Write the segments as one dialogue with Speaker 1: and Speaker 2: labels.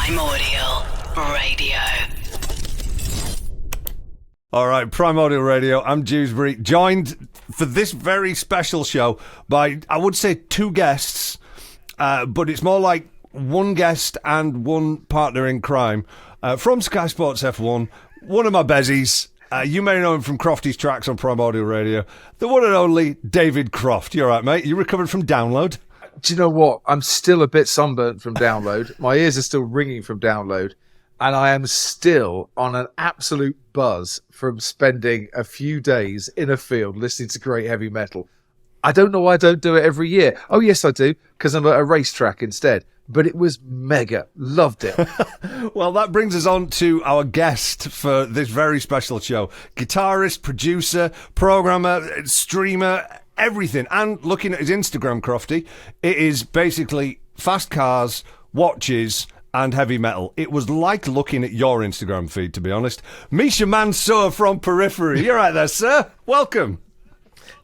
Speaker 1: Primordial Radio.
Speaker 2: All right, Primordial Radio. I'm Dewsbury, joined for this very special show by, I would say, two guests, but it's more like one guest and one partner in crime from Sky Sports F1, one of my bezies. You may know him from Crofty's tracks on Primordial Radio. The one and only David Croft. You all right, mate? You recovered from download?
Speaker 3: Do you know what? I'm still a bit sunburnt from download. My ears are still ringing from download. And I am still on an absolute buzz from spending a few days in a field listening to great heavy metal. I don't know why I don't do it every year. Oh, yes, I do, because I'm at a racetrack instead. But it was mega. Loved it.
Speaker 2: Well, that brings us on to our guest for this very special show. Guitarist, producer, programmer, streamer, everything. And looking at his Instagram, Crofty, it is basically fast cars, watches, and heavy metal. It was like looking at your Instagram feed, to be honest. Misha Mansoor from Periphery. You're right there, sir. Welcome.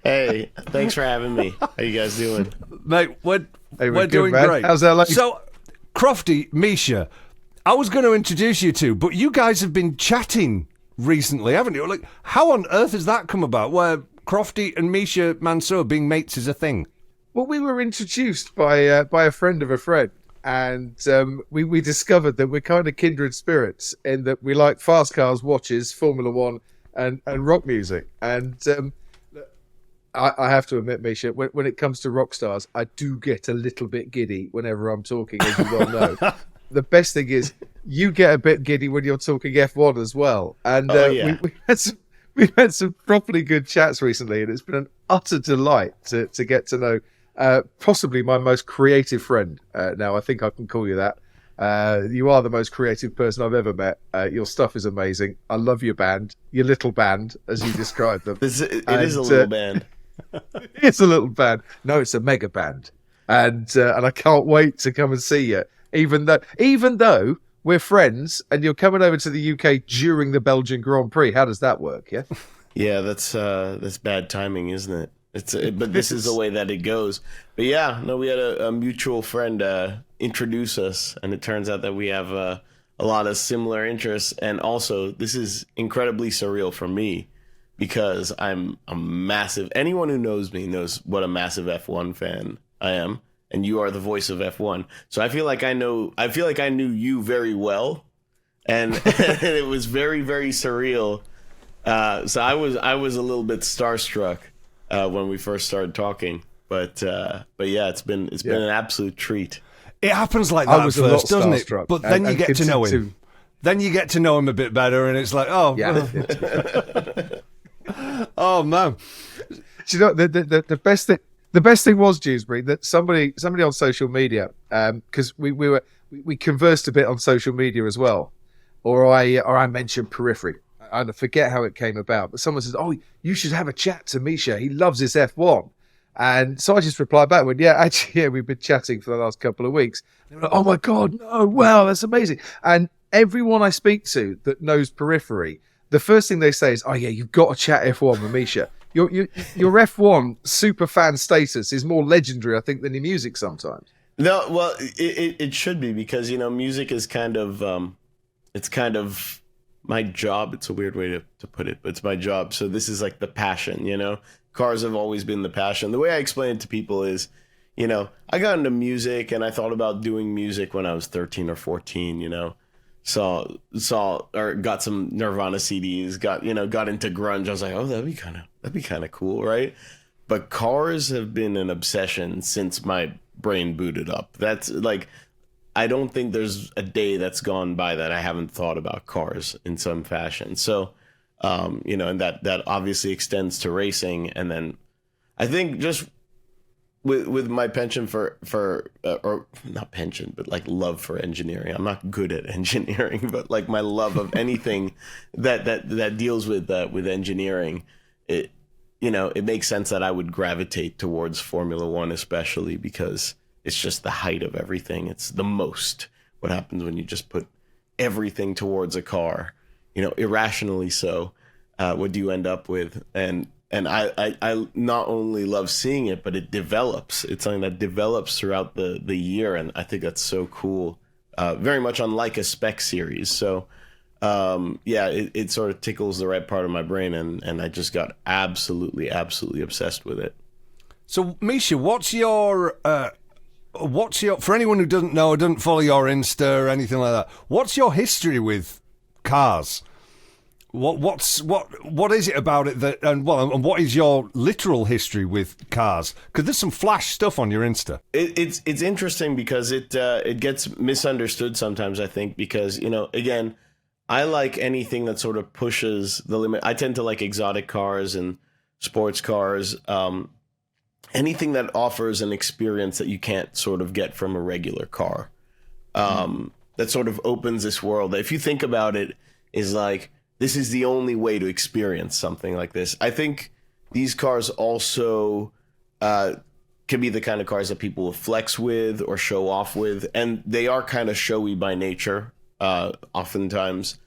Speaker 4: Hey, thanks for having me. How you guys doing?
Speaker 2: Mate, we're
Speaker 3: good,
Speaker 2: doing
Speaker 3: man.
Speaker 2: great.
Speaker 3: How's that like?
Speaker 2: So, Crofty, Misha, I was going to introduce you two, but you guys have been chatting recently, haven't you? Like, how on earth has that come about, where Crofty and Misha Mansoor being mates is a thing?
Speaker 3: Well, we were introduced by a friend of a friend. And we discovered that we're kind of kindred spirits in that we like fast cars, watches, Formula One, and rock music. And I have to admit, Misha, when it comes to rock stars, I do get a little bit giddy whenever I'm talking, as you well know. The best thing is you get a bit giddy when you're talking F1 as well. And
Speaker 4: yeah.
Speaker 3: we've had some properly good chats recently, and it's been an utter delight to get to know possibly my most creative friend. Now, I think I can call you that. You are the most creative person I've ever met. Your stuff is amazing. I love your band, your little band, as you described them.
Speaker 4: It is a little band.
Speaker 3: It's a little band. No, it's a mega band. And I can't wait to come and see you. Even though we're friends and you're coming over to the UK during the Belgian Grand Prix. How does that work, yeah?
Speaker 4: Yeah, that's bad timing, isn't it? But this is the way that it goes. But yeah, no, we had a mutual friend introduce us, and it turns out that we have a lot of similar interests. And also, this is incredibly surreal for me because I'm a massive. Anyone who knows me knows what a massive F1 fan I am, and you are the voice of F1. So I feel like I knew you very well, and it was very, very surreal. So I was a little bit starstruck when we first started talking, but yeah, it's been an absolute treat.
Speaker 2: It happens like that at first, doesn't it? But then you get to know him.
Speaker 3: to-
Speaker 2: Then you get to know him a bit better, and it's like, oh,
Speaker 3: Yeah.
Speaker 2: oh man.
Speaker 3: Do you know the best thing? The best thing was, Dewsbury, that somebody on social media, because we conversed a bit on social media as well, or I mentioned Periphery. I forget how it came about, but someone says, "Oh, you should have a chat to Misha. He loves his F1." And so I just replied back, "Well, yeah, actually, yeah, we've been chatting for the last couple of weeks." And they were like, "Oh my God, no! Wow, that's amazing!" And everyone I speak to that knows Periphery, the first thing they say is, "Oh yeah, you've got to chat F1 with Misha." Your F1 super fan status is more legendary, I think, than your music sometimes.
Speaker 4: No, well, it should be, because music is kind of it's kind of my job. It's a weird way to put it, but it's my job. So this is like the passion, Cars have always been the passion. The way I explain it to people is, I got into music and I thought about doing music when I was 13 or 14, saw or got some Nirvana CDs, got into grunge. I was like, oh, that'd be kind of cool, right? But cars have been an obsession since my brain booted up. That's like, I don't think there's a day that's gone by that I haven't thought about cars in some fashion. So, and that obviously extends to racing. And then I think just with my penchant for or not penchant, but like love for engineering. I'm not good at engineering, but like my love of anything that deals with engineering, it makes sense that I would gravitate towards Formula One, especially because it's just the height of everything. It's the most. What happens when you just put everything towards a car, irrationally so? What do you end up with? And I not only love seeing it, but it develops. It's something that develops throughout the year, and I think that's so cool. very much unlike a spec series. So it sort of tickles the right part of my brain, and I just got absolutely obsessed with it.
Speaker 2: So, Misha, what's your for anyone who doesn't know or doesn't follow your Insta or anything like that, what's your history with cars? What is it about it that, and what is your literal history with cars? Because there's some flash stuff on your Insta.
Speaker 4: It's interesting because it gets misunderstood sometimes, I think, because, again, I like anything that sort of pushes the limit. I tend to like exotic cars and sports cars, anything that offers an experience that you can't sort of get from a regular car, that sort of opens this world. If you think about it, is like, this is the only way to experience something like this. I think these cars also can be the kind of cars that people will flex with or show off with, and they are kind of showy by nature, oftentimes.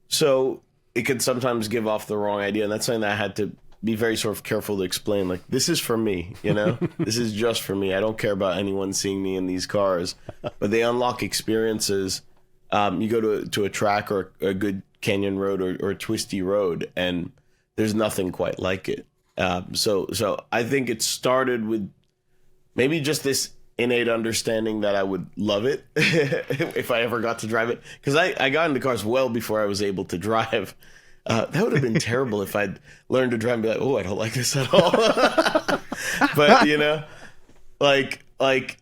Speaker 4: So it could sometimes give off the wrong idea, and that's something that I had to be very sort of careful to explain. Like, this is for me, This is just for me. I don't care about anyone seeing me in these cars, but they unlock experiences. You go to a track or a good canyon road or a twisty road, and there's nothing quite like it. So I think it started with maybe just this innate understanding that I would love it if I ever got to drive it. Because I got into cars well before I was able to drive. That would have been terrible if I'd learned to drive and be like, oh, I don't like this at all. But,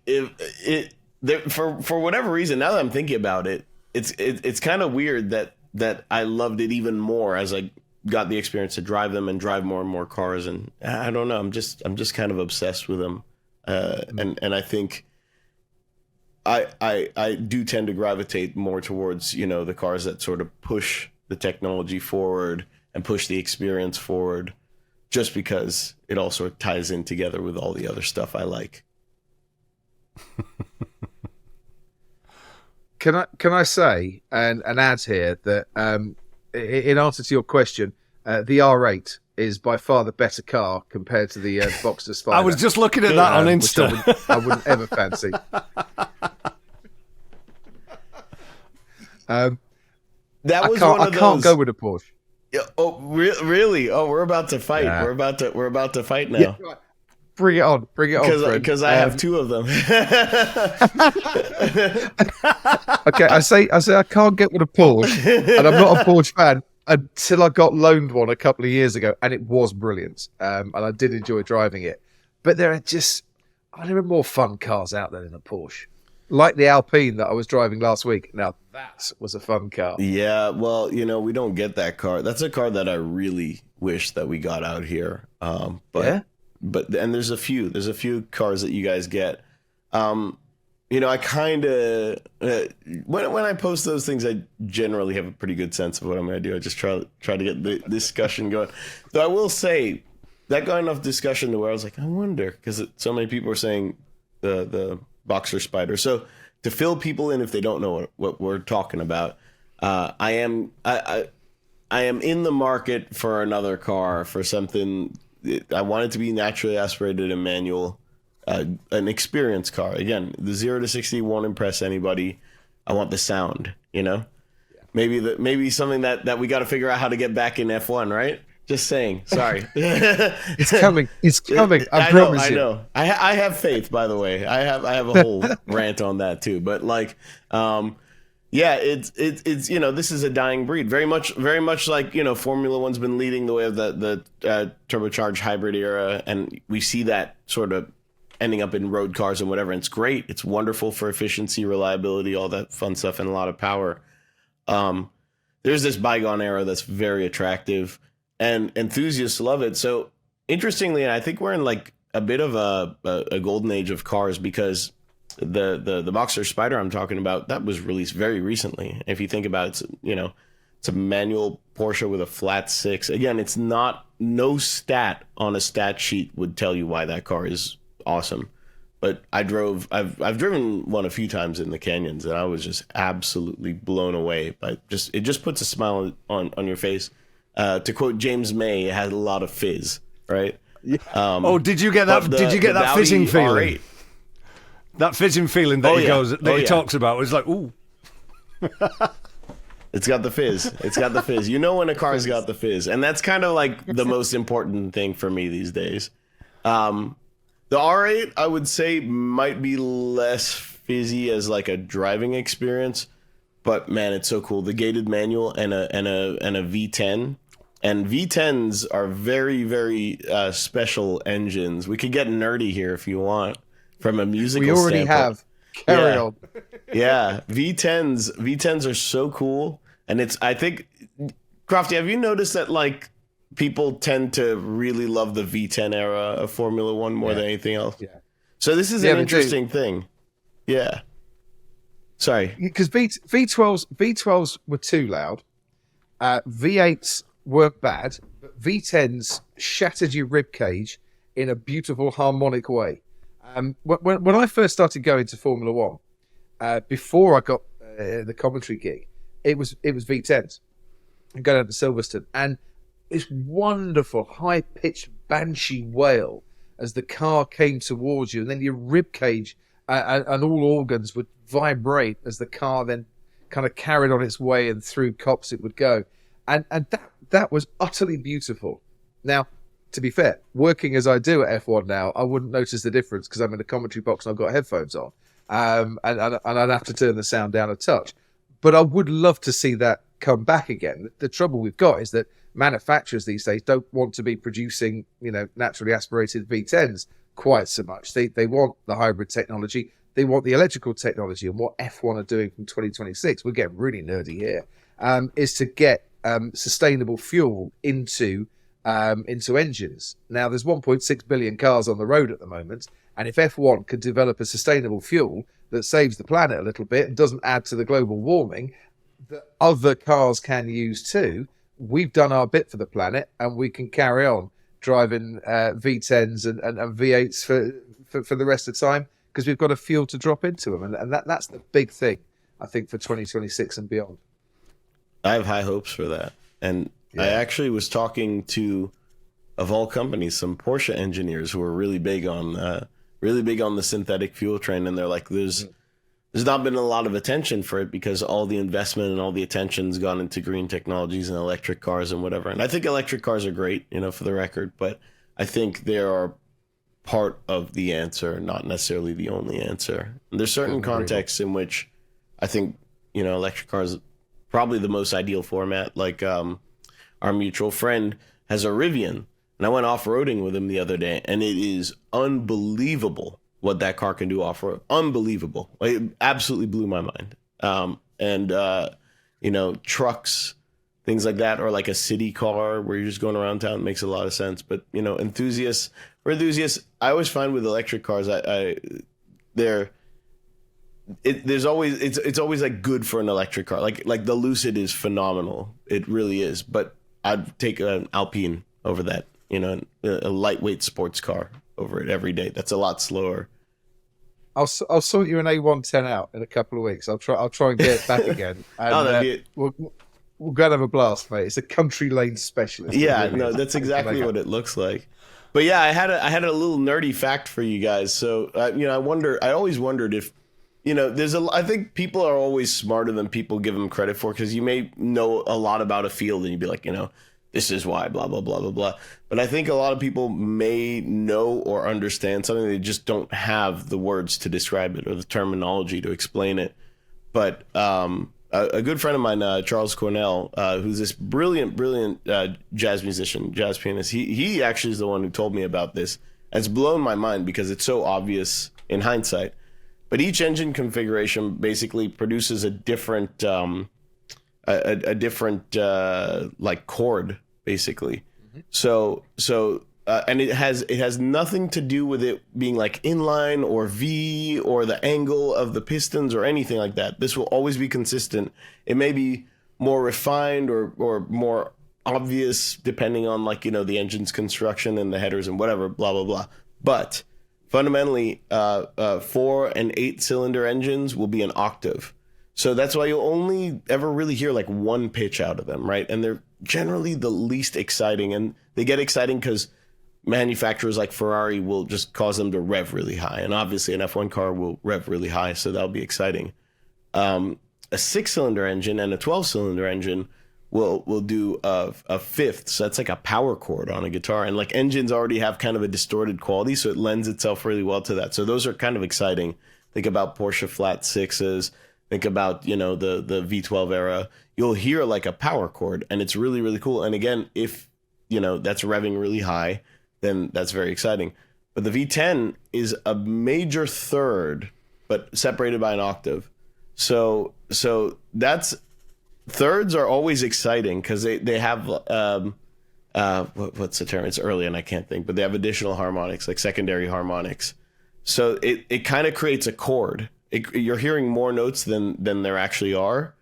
Speaker 4: if for whatever reason, now that I'm thinking about it, it's kind of weird that I loved it even more as I got the experience to drive them and drive more and more cars. And I don't know, I'm just kind of obsessed with them. And I think I do tend to gravitate more towards, the cars that sort of push the technology forward and push the experience forward, just because it all sort of ties in together with all the other stuff I like.
Speaker 3: Can I say and add here that in answer to your question, the R8 is by far the better car compared to the Boxster Spider.
Speaker 2: I was just looking at that on Insta.
Speaker 3: I wouldn't ever fancy.
Speaker 4: That was
Speaker 3: I can't go with a Porsche.
Speaker 4: Yeah, oh, really? Oh, we're about to fight. Yeah. We're about to fight now.
Speaker 3: Yeah. Bring it on,
Speaker 4: because I have two of them.
Speaker 3: Okay, I say I can't get with a Porsche, and I'm not a Porsche fan until I got loaned one a couple of years ago, and it was brilliant, and I did enjoy driving it. But there are more fun cars out there than a Porsche, like the Alpine that I was driving last week. Now that was a fun car.
Speaker 4: Yeah, well, we don't get that car. That's a car that I really wish that we got out here. But.
Speaker 3: Yeah?
Speaker 4: But there's a few cars that you guys get. I kind of when I post those things, I generally have a pretty good sense of what I'm going to do. I just try to get the discussion going. Though I will say that got enough discussion to where I was like, I wonder, because so many people are saying the Boxster Spider. So to fill people in if they don't know what we're talking about, I am in the market for another car, for something. I want it to be naturally aspirated and manual, an experience car. Again, the 0 to 60 won't impress anybody. I want the sound, Yeah. Maybe something that we got to figure out how to get back in F1, right? Just saying. Sorry.
Speaker 3: It's coming. I promise you.
Speaker 4: I know. I have faith, by the way. I have a whole rant on that too. But yeah, it's this is a dying breed. Very much like Formula One's been leading the way of the turbocharged hybrid era, and we see that sort of ending up in road cars and whatever. And it's great. It's wonderful for efficiency, reliability, all that fun stuff, and a lot of power. There's this bygone era that's very attractive, and enthusiasts love it. So interestingly, I think we're in like a bit of a golden age of cars, because the Boxster Spider I'm talking about, that was released very recently. If you think about it, it's a manual Porsche with a flat 6. Again, it's no stat on a stat sheet would tell you why that car is awesome. But I've driven one a few times in the canyons, and I was just absolutely blown away by it just puts a smile on your face. To quote James May, it has a lot of fizz, right?
Speaker 2: Did you get that? Did you get that fizzing feeling?
Speaker 4: R8,
Speaker 2: that fizzing feeling that he talks about was like, ooh.
Speaker 4: It's got the fizz. It's got the fizz. You know when a car's got the fizz. And that's kind of like the most important thing for me these days. The R8, I would say, might be less fizzy as like a driving experience. But man, it's so cool. The gated manual and a V10. And V10s are very, very special engines. We could get nerdy here if you want from a musical
Speaker 3: We already
Speaker 4: standpoint.
Speaker 3: have. Carry on.
Speaker 4: Yeah, V10s are so cool, and I think, Crofty, have you noticed that like people tend to really love the V10 era of Formula One more than anything else?
Speaker 3: Yeah.
Speaker 4: So this is an interesting thing. Yeah. Sorry.
Speaker 3: Because V12s were too loud. V8s weren't bad, but V10s shattered your rib cage in a beautiful harmonic way. When I first started going to Formula One, before I got the commentary gig, it was V10s and going down to Silverstone, and this wonderful high-pitched banshee wail as the car came towards you, and then your rib cage and all organs would vibrate as the car then kind of carried on its way, and through cops it would go, and that was utterly beautiful. Now, to be fair, working as I do at F1 now, I wouldn't notice the difference because I'm in a commentary box and I've got headphones on, and I'd have to turn the sound down a touch. But I would love to see that come back again. The trouble we've got is that manufacturers these days don't want to be producing, naturally aspirated V10s quite so much. They want the hybrid technology. They want the electrical technology. And what F1 are doing from 2026, we're getting really nerdy here, is to get sustainable fuel into engines. Now, there's 1.6 billion cars on the road at the moment, and if F1 could develop a sustainable fuel that saves the planet a little bit and doesn't add to the global warming that other cars can use too, we've done our bit for the planet, and we can carry on driving V10s and V8s for the rest of the time, because we've got a fuel to drop into them, and that's the big thing, I think, for 2026 and beyond.
Speaker 4: I have high hopes for that. And I actually was talking to, of all companies, some Porsche engineers who are really big on the synthetic fuel train, and they're like, there's not been a lot of attention for it because all the investment and all the attention's gone into green technologies and electric cars and whatever. And I think electric cars are great, for the record, but I think they are part of the answer, not necessarily the only answer. And there's certain contexts in which I think, electric cars probably the most ideal format. Like our mutual friend has a Rivian, and I went off-roading with him the other day, and it is unbelievable what that car can do off-road. Unbelievable. It absolutely blew my mind. Trucks, things like that, or like a city car where you're just going around town, makes a lot of sense. But, enthusiasts, I always find with electric cars, it's always like good for an electric car. Like the Lucid is phenomenal. It really is. But I'd take an Alpine over that, a lightweight sports car over it every day. That's a lot slower.
Speaker 3: I'll sort you an A110 out in a couple of weeks. I'll try and get it back again. And,
Speaker 4: that'd be it.
Speaker 3: We'll go and have a blast, mate. It's a country lane specialist.
Speaker 4: Yeah, no, that's exactly what it looks like. But yeah, I had a little nerdy fact for you guys. So I always wondered if, I think people are always smarter than people give them credit for, because you may know a lot about a field and you'd be like, this is why, blah, blah, blah, blah, blah. But I think a lot of people may know or understand something. They just don't have the words to describe it or the terminology to explain it. But a good friend of mine, Charles Cornell, who's this brilliant jazz musician, jazz pianist, he actually is the one who told me about this. It's blown my mind because it's so obvious in hindsight. But each engine configuration basically produces a different like chord, basically. Mm-hmm. So and it has nothing to do with it being like inline or V or the angle of the pistons or anything like that. This will always be consistent. It may be more refined or more obvious depending on the engine's construction and the headers and whatever, blah, blah, blah. But fundamentally, 4 and 8 cylinder engines will be an octave. So that's why you'll only ever really hear like one pitch out of them, right? And they're generally the least exciting. And they get exciting because manufacturers like Ferrari will just cause them to rev really high. And obviously an F1 car will rev really high, so that'll be exciting. a 6-cylinder engine and a 12-cylinder engine will do a fifth. So that's like a power chord on a guitar. And like engines already have kind of a distorted quality, so it lends itself really well to that. So those are kind of exciting. Think about Porsche flat sixes. Think about, the V12 era. You'll hear like a power chord, and it's really, really cool. And again, if, that's revving really high, then that's very exciting. But the V10 is a major third, but separated by an octave. So that's thirds are always exciting because they have what's the term? It's early and I can't think, but they have additional harmonics, like secondary harmonics. So it kind of creates a chord. You're hearing more notes than there actually are,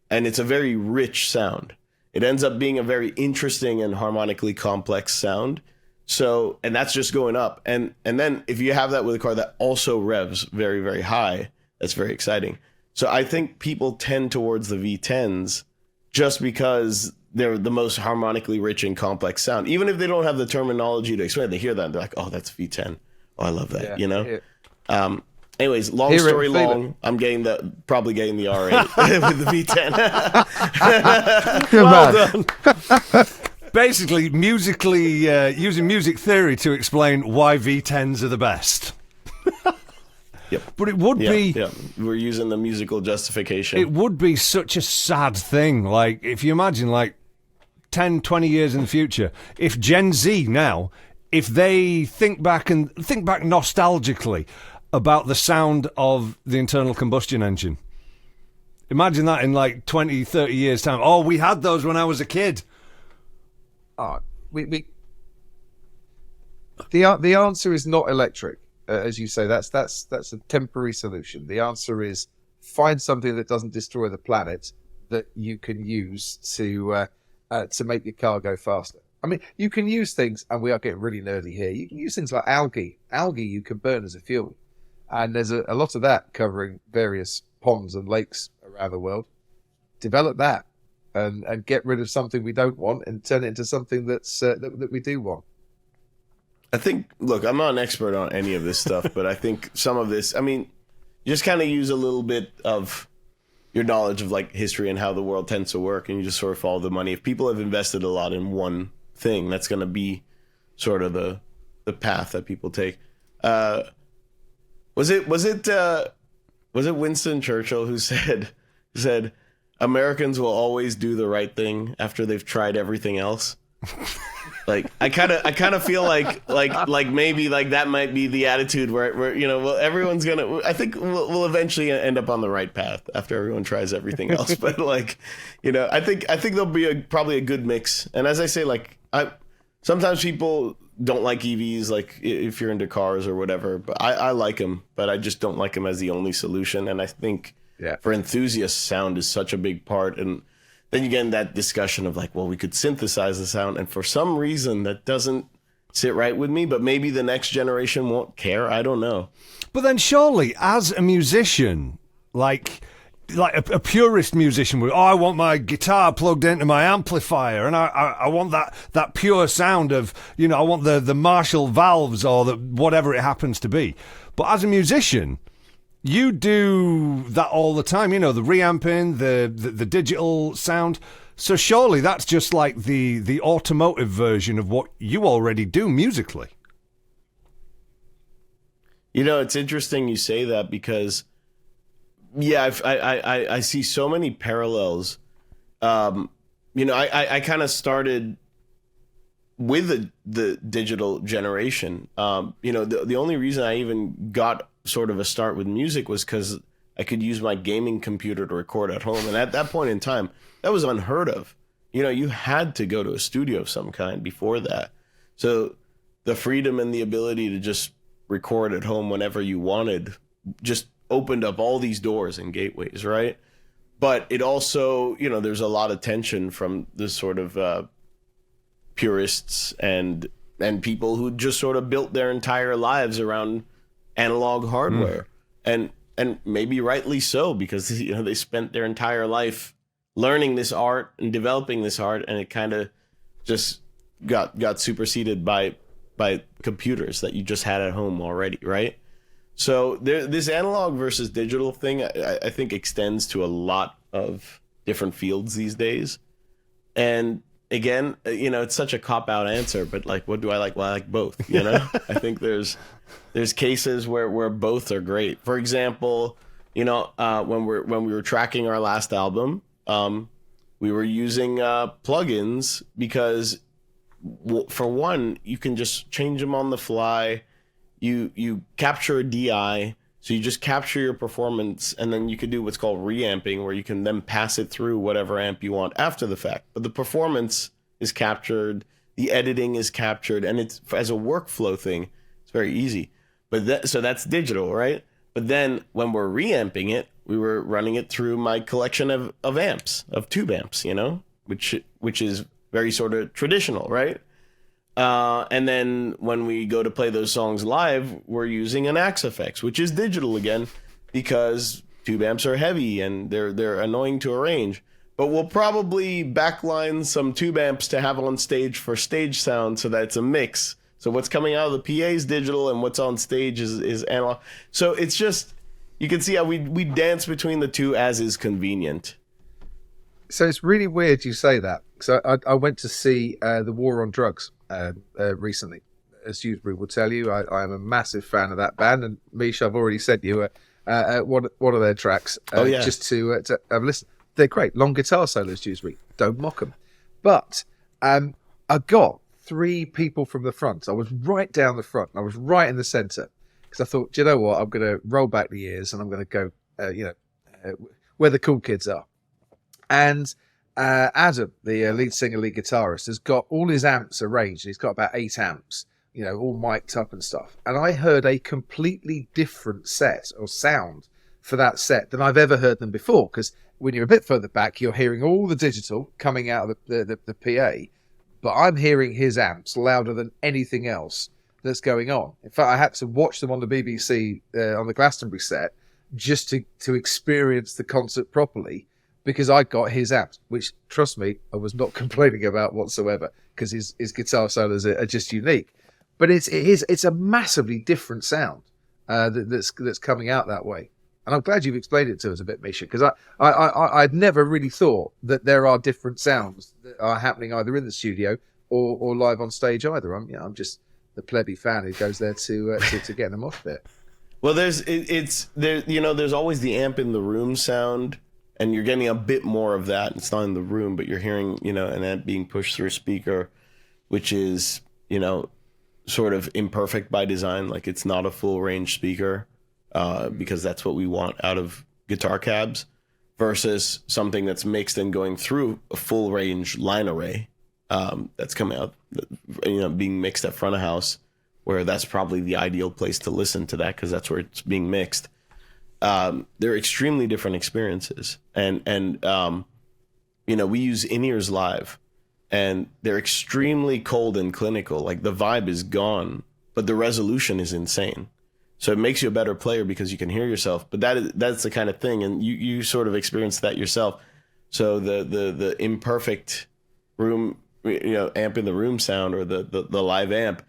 Speaker 4: and it's a very rich sound. It ends up being a very interesting and harmonically complex sound. So, and that's just going up. And then if you have that with a car that also revs very, very high, that's very exciting. So I think people tend towards the V10s just because they're the most harmonically rich and complex sound. Even if they don't have the terminology to explain it, they hear that and they're like, oh, that's V10. Oh, I love that, Anyways, long story long, I'm probably getting the R8 with the V10.
Speaker 2: Well done. Basically, using music theory to explain why V10s are the best.
Speaker 4: Yep.
Speaker 2: But it would be...
Speaker 4: Yeah, we're using the musical justification.
Speaker 2: It would be such a sad thing. Like, if you imagine, 10, 20 years in the future, if Gen Z now, if they think back nostalgically about the sound of the internal combustion engine. Imagine that in 20, 30 years' time. Oh, we had those when I was a kid.
Speaker 3: The answer is not electric, as you say. That's a temporary solution. The answer is find something that doesn't destroy the planet that you can use to make your car go faster. I mean, you can use things, and we are getting really nerdy here. You can use things like algae. Algae you can burn as a fuel, and there's a lot of that covering various ponds and lakes around the world. Develop that. And get rid of something we don't want and turn it into something that we do want.
Speaker 4: I think, look, I'm not an expert on any of this stuff, but I think some of this, you just kind of use a little bit of your knowledge of history and how the world tends to work, and you just sort of follow the money. If people have invested a lot in one thing, that's going to be sort of the path that people take. Was it Winston Churchill who said, Americans will always do the right thing after they've tried everything else? I kind of feel like maybe that might be the attitude where everyone's gonna. I think we'll eventually end up on the right path after everyone tries everything else. But I think there'll be probably a good mix. And as I say, sometimes people don't like EVs, if you're into cars or whatever. But I like them, but I just don't like them as the only solution. And I think. Yeah. For enthusiasts, sound is such a big part. And then you get in that discussion of we could synthesize the sound. And for some reason, that doesn't sit right with me. But maybe the next generation won't care. I don't know.
Speaker 2: But then surely, as a musician, like a purist musician would, I want my guitar plugged into my amplifier. And I want that pure sound of, I want the Marshall valves or whatever it happens to be. But as a musician... You do that all the time, the reamping, the digital sound. So surely that's just the automotive version of what you already do musically.
Speaker 4: It's interesting you say that because, I see so many parallels. I kind of started with the digital generation. The only reason I even got sort of a start with music was because I could use my gaming computer to record at home. And at that point in time, that was unheard of. You had to go to a studio of some kind before that. So the freedom and the ability to just record at home whenever you wanted just opened up all these doors and gateways, right? But it also, there's a lot of tension from the sort of purists and people who just sort of built their entire lives around analog hardware, and maybe rightly so, because they spent their entire life learning this art and developing this art, and it kind of just got superseded by computers that you just had at home already, right? So this analog versus digital thing, I think extends to a lot of different fields these days. And again, it's such a cop-out answer, but like, what do I like? Well, I like both, I think there's cases where both are great. For example, when we were tracking our last album, we were using plugins because, for one, you can just change them on the fly. You capture a DI, so you just capture your performance, and then you could do what's called reamping, where you can then pass it through whatever amp you want after the fact. But the performance is captured, the editing is captured, and it's, as a workflow thing, it's very easy. So that's digital, right? But then when we're reamping it, we were running it through my collection of amps, of tube amps, which is very sort of traditional, right? And then when we go to play those songs live, we're using an Axe-Fx, which is digital again, because tube amps are heavy and they're annoying to arrange. But we'll probably backline some tube amps to have on stage for stage sound, so that it's a mix. So what's coming out of the PA is digital, and what's on stage is analog. So it's just, you can see how we dance between the two as is convenient.
Speaker 3: So it's really weird you say that. So I went to see The War on Drugs recently. As Dewsbury will tell you, I am a massive fan of that band. And Misha, I've already sent you one of their tracks just to have a listen. They're great. Long guitar solos, Dewsbury. Don't mock them. But I got 3 people from the front. I was right down the front. I was right in the centre. Because I thought, do you know what? I'm going to roll back the years and I'm going to go, where the cool kids are. And Adam, the lead singer, lead guitarist, has got all his amps arranged. He's got about 8 amps, all mic'd up and stuff. And I heard a completely different set or sound for that set than I've ever heard them before. Because when you're a bit further back, you're hearing all the digital coming out of the PA. But I'm hearing his amps louder than anything else that's going on. In fact, I had to watch them on the BBC on the Glastonbury set just to experience the concert properly, because I got his amps, which, trust me, I was not complaining about whatsoever, because his guitar solos are just unique. But it's a massively different sound that's coming out that way. And I'm glad you've explained it to us a bit, Misha, because I'd never really thought that there are different sounds that are happening either in the studio or live on stage either. I'm just the plebby fan who goes there to get in the mosh pit.
Speaker 4: Well, there's always the amp in the room sound, and you're getting a bit more of that. It's not in the room, but you're hearing, an amp being pushed through a speaker, which is, sort of imperfect by design. Like, it's not a full range speaker, because that's what we want out of guitar cabs, versus something that's mixed and going through a full range line array, that's coming out, being mixed at front of house, where that's probably the ideal place to listen to that, because that's where it's being mixed. They're extremely different experiences, and we use in-ears live, and they're extremely cold and clinical. Like, the vibe is gone, but the resolution is insane. So it makes you a better player because you can hear yourself. But that's the kind of thing, and you sort of experience that yourself. So the imperfect room, amp in the room sound, or the live amp,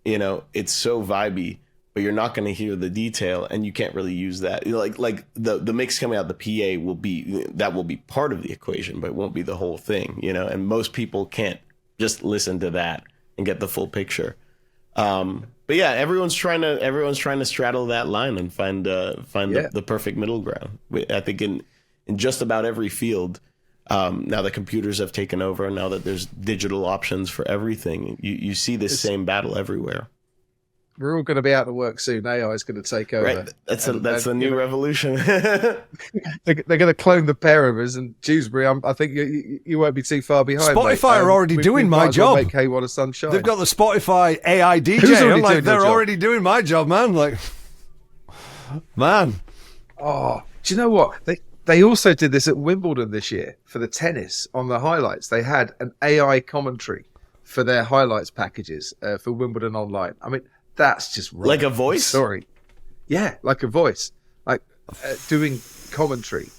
Speaker 4: it's so vibey, but you're not going to hear the detail, and you can't really use that. Like the mix coming out the PA will be part of the equation, but it won't be the whole thing, and most people can't just listen to that and get the full picture. But yeah, everyone's trying to straddle that line and find the perfect middle ground. I think in just about every field, now that computers have taken over, now that there's digital options for everything, you see this same battle everywhere.
Speaker 3: We're all going to be out of work soon. AI is going to take over.
Speaker 4: Right. That's the new revolution.
Speaker 3: They're going to clone the pair of us, and Dewsbury, I think you won't be too far behind.
Speaker 2: Spotify are already doing my job.
Speaker 3: Make hay while the sun shines.
Speaker 2: They've got the Spotify AI DJ. They're already doing my job, man. Man.
Speaker 3: Oh, do you know what? They also did this at Wimbledon this year for the tennis on the highlights. They had an AI commentary for their highlights packages for Wimbledon Online. I mean, that's just wrong.
Speaker 4: Like a voice?
Speaker 3: Sorry. Yeah, like a voice. Like doing commentary.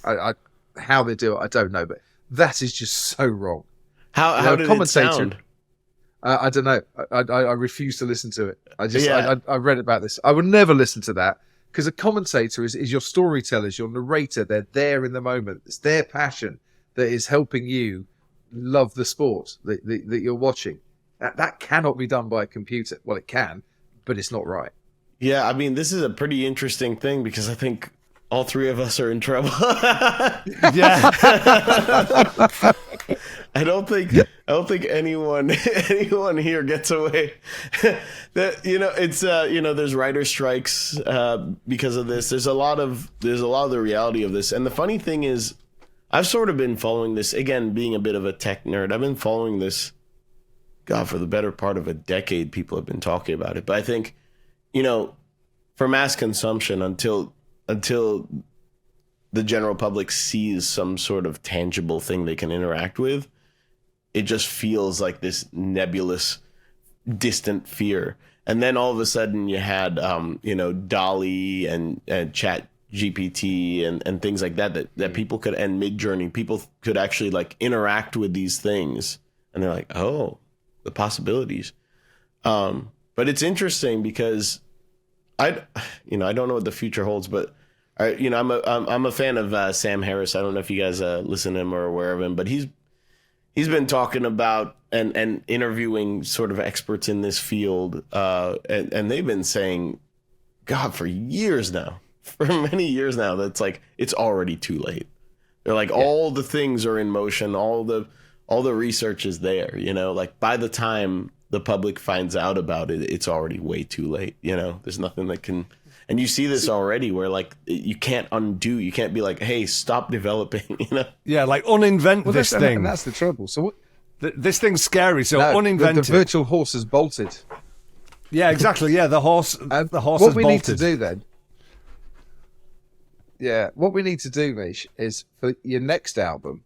Speaker 3: How they do it, I don't know, but that is just so wrong.
Speaker 4: How did it sound?
Speaker 3: I don't know. I refuse to listen to it. I read about this. I would never listen to that, because a commentator is your storytellers, your narrator. They're there in the moment. It's their passion that is helping you love the sport that you're watching. That cannot be done by a computer. Well, it can, but it's not right.
Speaker 4: Yeah, I mean, this is a pretty interesting thing because I think all three of us are in trouble.
Speaker 2: Yeah.
Speaker 4: I don't think anyone here gets away. That it's there's writer strikes because of this. There's a lot of the reality of this. And the funny thing is, I've sort of been following this, again, being a bit of a tech nerd. I've been following this, God, for the better part of a decade. People have been talking about it. But I think, for mass consumption, until the general public sees some sort of tangible thing they can interact with, it just feels like this nebulous, distant fear. And then all of a sudden you had, DALL-E and Chat GPT and things like that people could, and Midjourney, people could actually like interact with these things. And they're like, oh, the possibilities. But it's interesting because I don't know what the future holds, but I'm a fan of Sam Harris. I don't know if you guys listen to him or are aware of him, but he's been talking about and interviewing sort of experts in this field, and they've been saying, God, for many years now, that's like it's already too late. They're like all the things are in motion, all the research is there. Like by the time the public finds out about it, it's already way too late. There's nothing that can. And you see this already where like you can't undo. You can't be like, hey, stop developing.
Speaker 2: Yeah, like uninvent this thing.
Speaker 3: And that's the trouble. So
Speaker 2: this thing's scary. So uninvent
Speaker 3: the virtual horse is bolted.
Speaker 2: Yeah, exactly. Yeah, the horse. The horse.
Speaker 3: What
Speaker 2: is
Speaker 3: we
Speaker 2: bolted.
Speaker 3: need to do then? Yeah, what we need to do, Mish, is for your next album.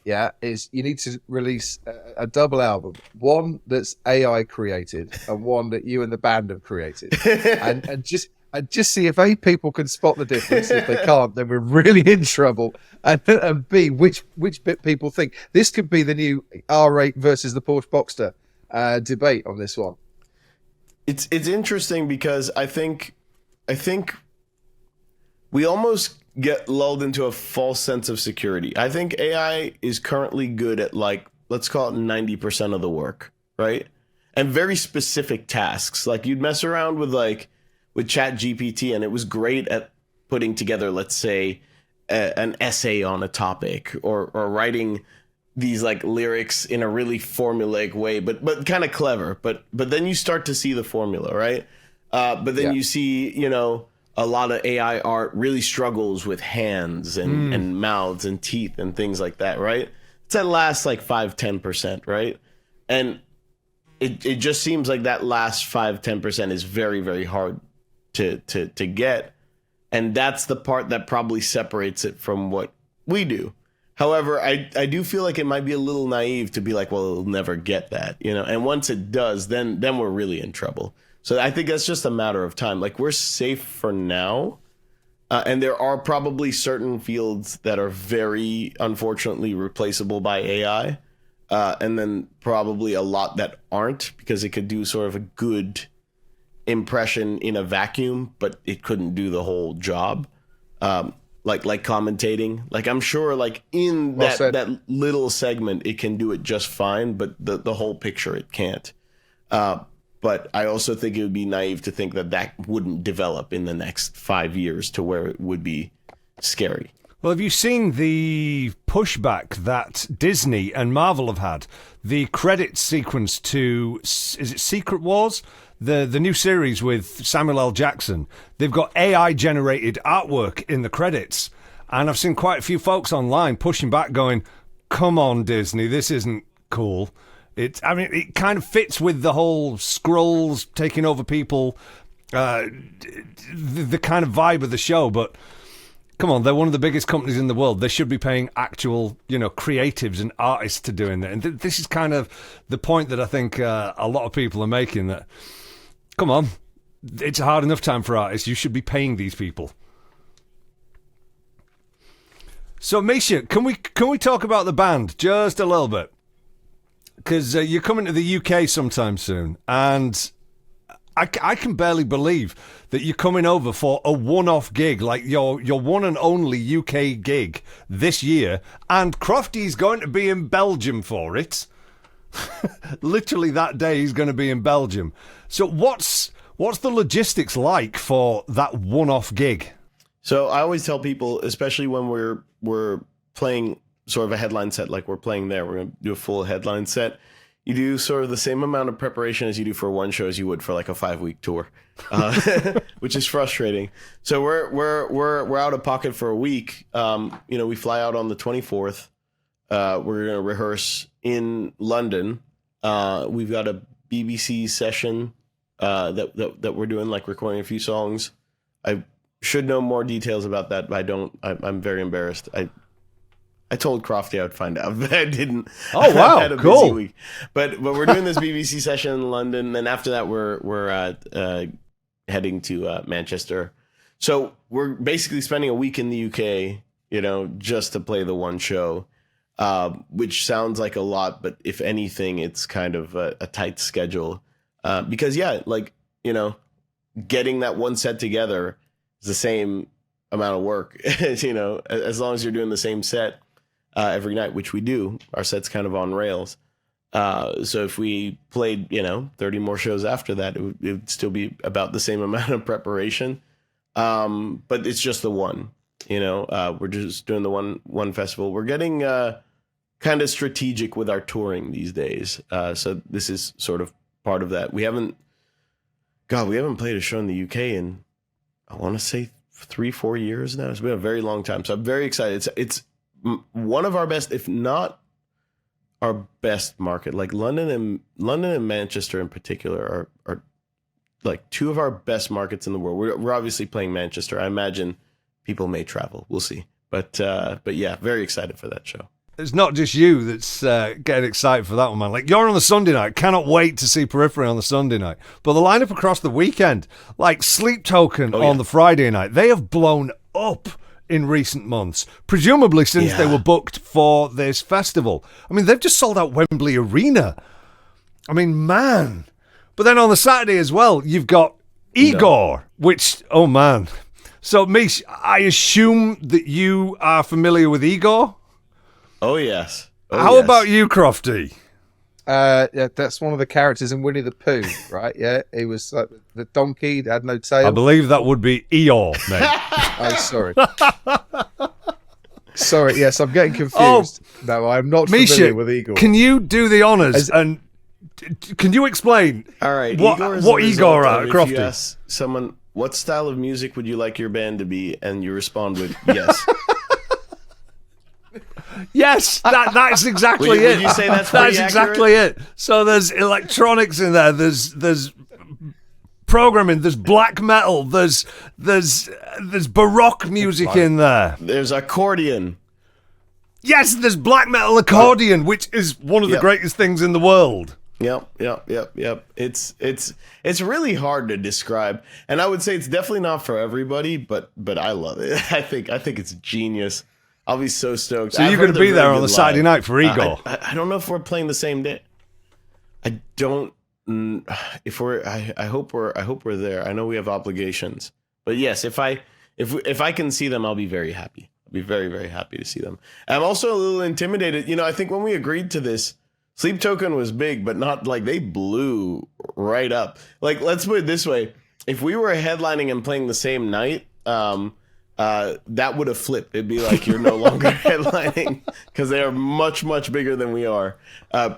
Speaker 3: Yeah, is you need to release a double album, one that's AI created and one that you and the band have created, and just see if A, people can spot the difference. If they can't, then we're really in trouble. And B, which bit people think. This could be the new R8 versus the Porsche Boxster debate on this one.
Speaker 4: It's interesting because I think we almost get lulled into a false sense of security. I think AI is currently good at like, let's call it 90% of the work, right? And very specific tasks. Like you'd mess around with Chat GPT and it was great at putting together, let's say, an essay on a topic or writing these like lyrics in a really formulaic way, but kind of clever. But then you start to see the formula, right? But then you see, a lot of AI art really struggles with hands and mouths and teeth and things like that, right? It's that last like 5-10%, right? And it just seems like that last 5-10% is very, very hard to get. And that's the part that probably separates it from what we do. However, I do feel like it might be a little naive to be like, well, it'll never get that, and once it does, then we're really in trouble. So I think that's just a matter of time. Like we're safe for now. And there are probably certain fields that are very unfortunately replaceable by AI. And then probably a lot that aren't, because it could do sort of a good impression in a vacuum, but it couldn't do the whole job. Like commentating. Like I'm sure like in that little segment, it can do it just fine, but the whole picture it can't. But I also think it would be naive to think that wouldn't develop in the next 5 years to where it would be scary.
Speaker 2: Well, have you seen the pushback that Disney and Marvel have had? The credit sequence to, is it Secret Wars? The new series with Samuel L. Jackson. They've got AI-generated artwork in the credits. And I've seen quite a few folks online pushing back going, come on, Disney, this isn't cool. It kind of fits with the whole Skrulls taking over people, the kind of vibe of the show. But come on, they're one of the biggest companies in the world. They should be paying actual, creatives and artists to doing that. And this is kind of the point that I think a lot of people are making. That, come on, it's a hard enough time for artists. You should be paying these people. So, Misha, can we talk about the band just a little bit? Because you're coming to the UK sometime soon, and I can barely believe that you're coming over for a one-off gig, like your one and only UK gig this year, and Crofty's going to be in Belgium for it. Literally that day he's going to be in Belgium. So what's the logistics like for that one-off gig?
Speaker 4: So I always tell people, especially when we're playing sort of a headline set like we're playing there, we're going to do a full headline set. You do sort of the same amount of preparation as you do for one show as you would for like a 5-week tour, which is frustrating. So we're out of pocket for a week. We fly out on the 24th. We're going to rehearse in London. We've got a BBC session that we're doing, like recording a few songs. I should know more details about that, but I don't. I'm very embarrassed. I told Crofty I would find out, but I didn't.
Speaker 2: Oh wow,
Speaker 4: I had a
Speaker 2: cool.
Speaker 4: busy week. But we're doing this BBC session in London, and after that we're heading to Manchester. So we're basically spending a week in the UK, just to play the one show, which sounds like a lot, but if anything, it's kind of a tight schedule because getting that one set together is the same amount of work, as long as you're doing the same set. Every night, which we do. Our set's kind of on rails. So if we played, 30 more shows after that, it would still be about the same amount of preparation. But it's just the one, we're just doing the one festival. We're getting kind of strategic with our touring these days. So this is sort of part of that. We haven't played a show in the UK in, I want to say 3-4 years now. It's been a very long time. So I'm very excited. It's one of our best, if not our best market. Like London and Manchester in particular are like two of our best markets in the world. We're obviously playing Manchester. I imagine people may travel. We'll see. But yeah, very excited for that show.
Speaker 2: It's not just you that's getting excited for that one, man. Like, you're on the Sunday night. Cannot wait to see Periphery on the Sunday night. But the lineup across the weekend, like Sleep Token on the Friday night, they have blown up in recent months, presumably since they were booked for this festival. I mean, they've just sold out Wembley Arena. I mean, man. But then on the Saturday as well, you've got Igor, which, oh man. So, Mish, I assume that you are familiar with Igor?
Speaker 4: Oh, yes.
Speaker 2: How about you, Crofty?
Speaker 3: Yeah, that's one of the characters in Winnie the Pooh, right? Yeah, he was like the donkey that had no tail.
Speaker 2: I believe that would be Eeyore, mate.
Speaker 3: Oh, sorry. Sorry, yes, I'm getting confused. No, I'm not familiar
Speaker 2: Misha,
Speaker 3: with Igor.
Speaker 2: can you do the honours and can you explain
Speaker 4: all right,
Speaker 2: what Igor are, Crofty?
Speaker 4: If you ask someone, what style of music would you like your band to be? And you respond with, yes.
Speaker 2: Yes, that's exactly it.
Speaker 4: Would you say that's pretty
Speaker 2: exactly it. So there's electronics in there. There's programming. There's black metal. There's baroque music in there.
Speaker 4: There's accordion.
Speaker 2: Yes, there's black metal accordion, which is one of the greatest things in the world.
Speaker 4: Yep. It's really hard to describe, and I would say it's definitely not for everybody. But I love it. I think it's genius. I'll be so stoked.
Speaker 2: So you're going to be there on the Saturday night for Igor?
Speaker 4: I don't know if we're playing the same day. I don't. If we're, I hope we're there. I know we have obligations, but yes, if I can see them, I'll be very happy. I'll be very, very happy to see them. I'm also a little intimidated. I think when we agreed to this, Sleep Token was big, but not like they blew right up. Like, let's put it this way: if we were headlining and playing the same night, that would have flipped. It'd be like you're no longer headlining because they are much, much bigger than we are.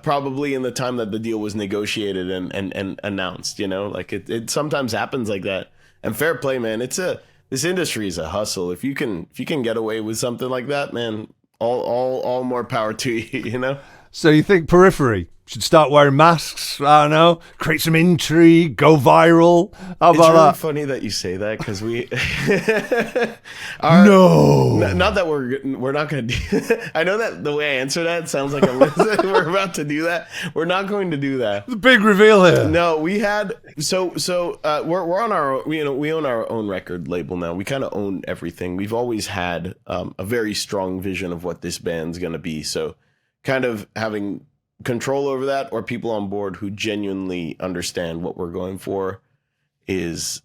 Speaker 4: Probably in the time that the deal was negotiated and announced. Like it sometimes happens like that. And fair play, man. This industry is a hustle. If you can get away with something like that, man, all more power to you.
Speaker 2: So you think Periphery should start wearing masks? I don't know. Create some intrigue. Go viral. How about
Speaker 4: it's really
Speaker 2: that?
Speaker 4: funny that you say that because we. Not that we're not going to do. I know that the way I answer that sounds like we're about to do that. We're not going to do that.
Speaker 2: The big reveal here.
Speaker 4: No, we had we're on our we own our own record label now. We kind of own everything. We've always had a very strong vision of what this band's going to be. So, kind of having control over that, or people on board who genuinely understand what we're going for, is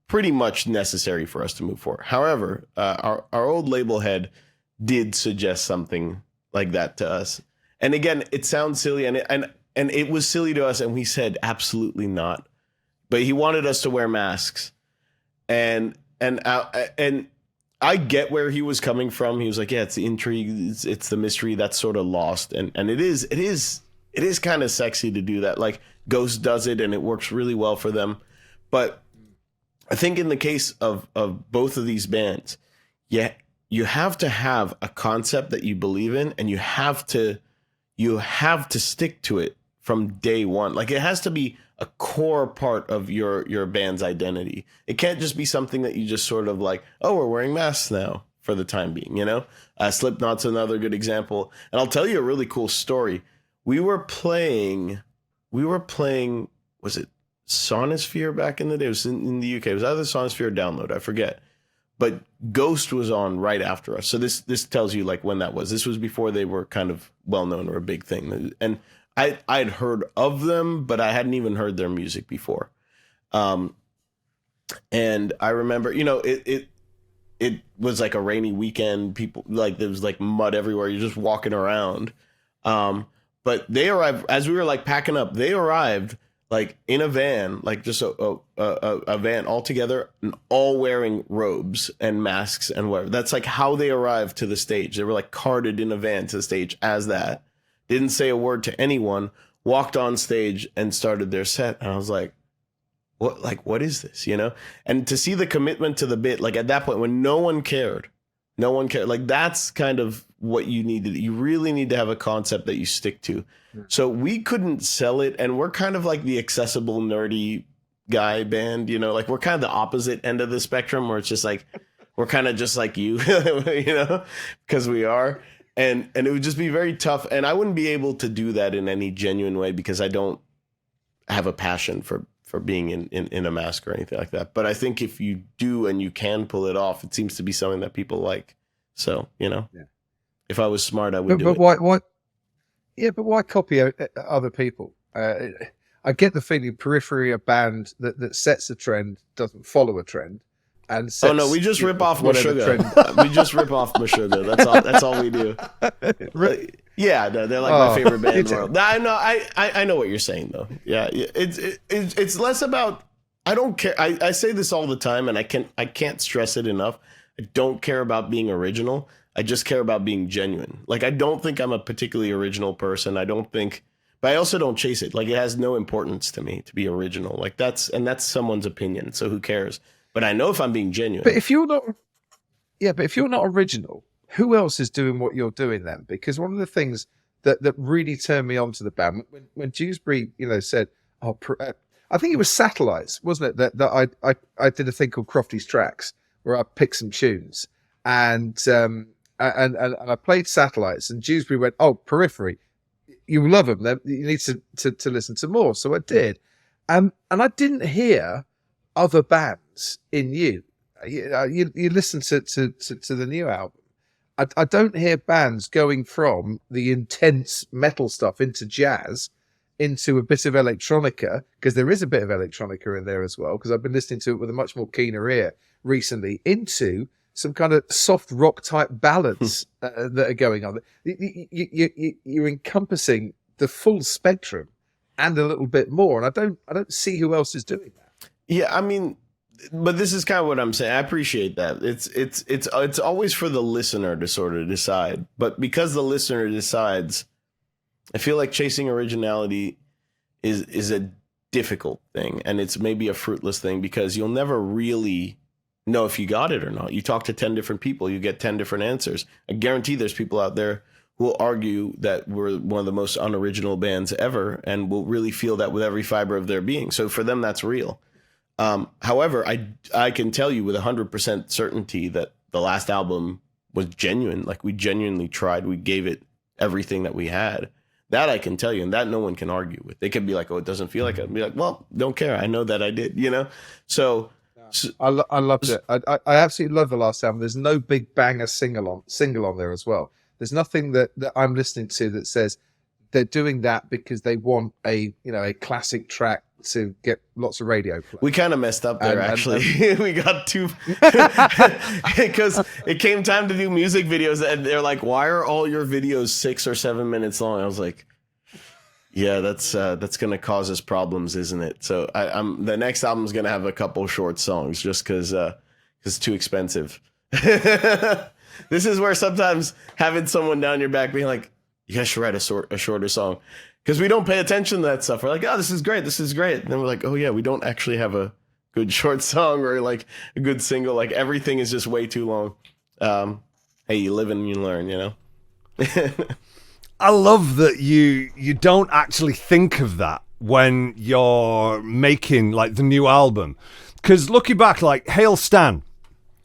Speaker 4: pretty much necessary for us to move forward. However, our old label head did suggest something like that to us. And again, it sounds silly, and it was silly to us, and we said absolutely not. But he wanted us to wear masks, and I get where he was coming from. He was like, yeah, it's the intrigue, it's the mystery that's sort of lost, and it is kind of sexy to do that. Like Ghost does it, and it works really well for them. But I think in the case of both of these bands, yeah, you have to have a concept that you believe in, and you have to stick to it from day one. Like it has to be a core part of your band's identity. It can't just be something that you just sort of like, oh, we're wearing masks now for the time being, you know? Slipknot's another good example. And I'll tell you a really cool story. We were playing, was it Sonosphere back in the day? It was in the UK. It was either Sonosphere or Download, I forget. But Ghost was on right after us. So this tells you like when that was. This was before they were kind of well-known or a big thing. And I'd heard of them, but I hadn't even heard their music before. And I remember, you know, it was like a rainy weekend. People, like, there was like mud everywhere. You're just walking around. But they arrived, as we were like packing up, they arrived like in a van, like just a van all together, and all wearing robes and masks and whatever. That's like how they arrived to the stage. They were like carted in a van to the stage as that. Didn't say a word to anyone, walked on stage and started their set. And I was like, what is this, you know? And to see the commitment to the bit, like at that point when no one cared, like that's kind of what you needed. You really need to have a concept that you stick to. So we couldn't sell it. And we're kind of like the accessible, nerdy guy band, you know, like we're kind of the opposite end of the spectrum where it's just like, we're kind of just like you, you know, because we are. And it would just be very tough. And I wouldn't be able to do that in any genuine way because I don't have a passion for being in a mask or anything like that. But I think if you do and you can pull it off, it seems to be something that people like. So, you know, if I was smart, I would do it.
Speaker 3: Why? Yeah, but why copy other people? I get the feeling Periphery, a band that sets a trend, doesn't follow a trend. And sets,
Speaker 4: oh no, we just rip off Meshuggah. We just rip off Meshuggah. That's all we do. Yeah, no, they're like my favorite band in the world. I know, I know what you're saying though. Yeah, it's less about. I don't care. I say this all the time, and I can't stress it enough. I don't care about being original. I just care about being genuine. Like I don't think I'm a particularly original person. I don't think, but I also don't chase it. Like it has no importance to me to be original. Like that's someone's opinion. So who cares? But I know if I'm being genuine.
Speaker 3: But if you're not original, who else is doing what you're doing then? Because one of the things that really turned me on to the band when Dewsbury, you know, said, "Oh, I think it was Satellites, wasn't it? That I did a thing called Crofty's Tracks where I picked some tunes and I played Satellites, and Dewsbury went, "Oh, Periphery, you love them. You need to listen to more." So I did, and I didn't hear other bands in you. You listen to the new album. I don't hear bands going from the intense metal stuff into jazz, into a bit of electronica, because there is a bit of electronica in there as well, because I've been listening to it with a much more keener ear recently, into some kind of soft rock type ballads that are going on. You're encompassing the full spectrum and a little bit more, and I don't see who else is doing that.
Speaker 4: Yeah, I mean, but this is kind of what I'm saying. I appreciate that. It's always for the listener to sort of decide. But because the listener decides, I feel like chasing originality is a difficult thing, and it's maybe a fruitless thing because you'll never really know if you got it or not. You talk to 10 different people, you get 10 different answers. I guarantee there's people out there who will argue that we're one of the most unoriginal bands ever and will really feel that with every fiber of their being. So for them, that's real. However, I can tell you with 100% certainty that the last album was genuine. Like we genuinely tried. We gave it everything that we had. That I can tell you, and that no one can argue with. They could be like, "Oh, it doesn't feel like it." I'd be like, "Well, don't care. I know that I did." You know. So
Speaker 3: I loved it. I absolutely love the last album. There's no big banger single on there as well. There's nothing that I'm listening to that says they're doing that because they want a classic track to get lots of radio play.
Speaker 4: We kind of messed up there, actually. We got too... Because it came time to do music videos, and they're like, why are all your videos 6 or 7 minutes long? I was like, yeah, that's going to cause us problems, isn't it? So the next album's going to have a couple short songs just because it's too expensive. This is where sometimes having someone down your back being like, you guys should write a shorter song. Because we don't pay attention to that stuff. We're like, oh, this is great. And then we're like, oh, yeah, we don't actually have a good short song or like a good single. Like everything is just way too long. Hey, you live and you learn, you know?
Speaker 2: I love that you don't actually think of that when you're making like the new album. Because looking back, like Hail Stan,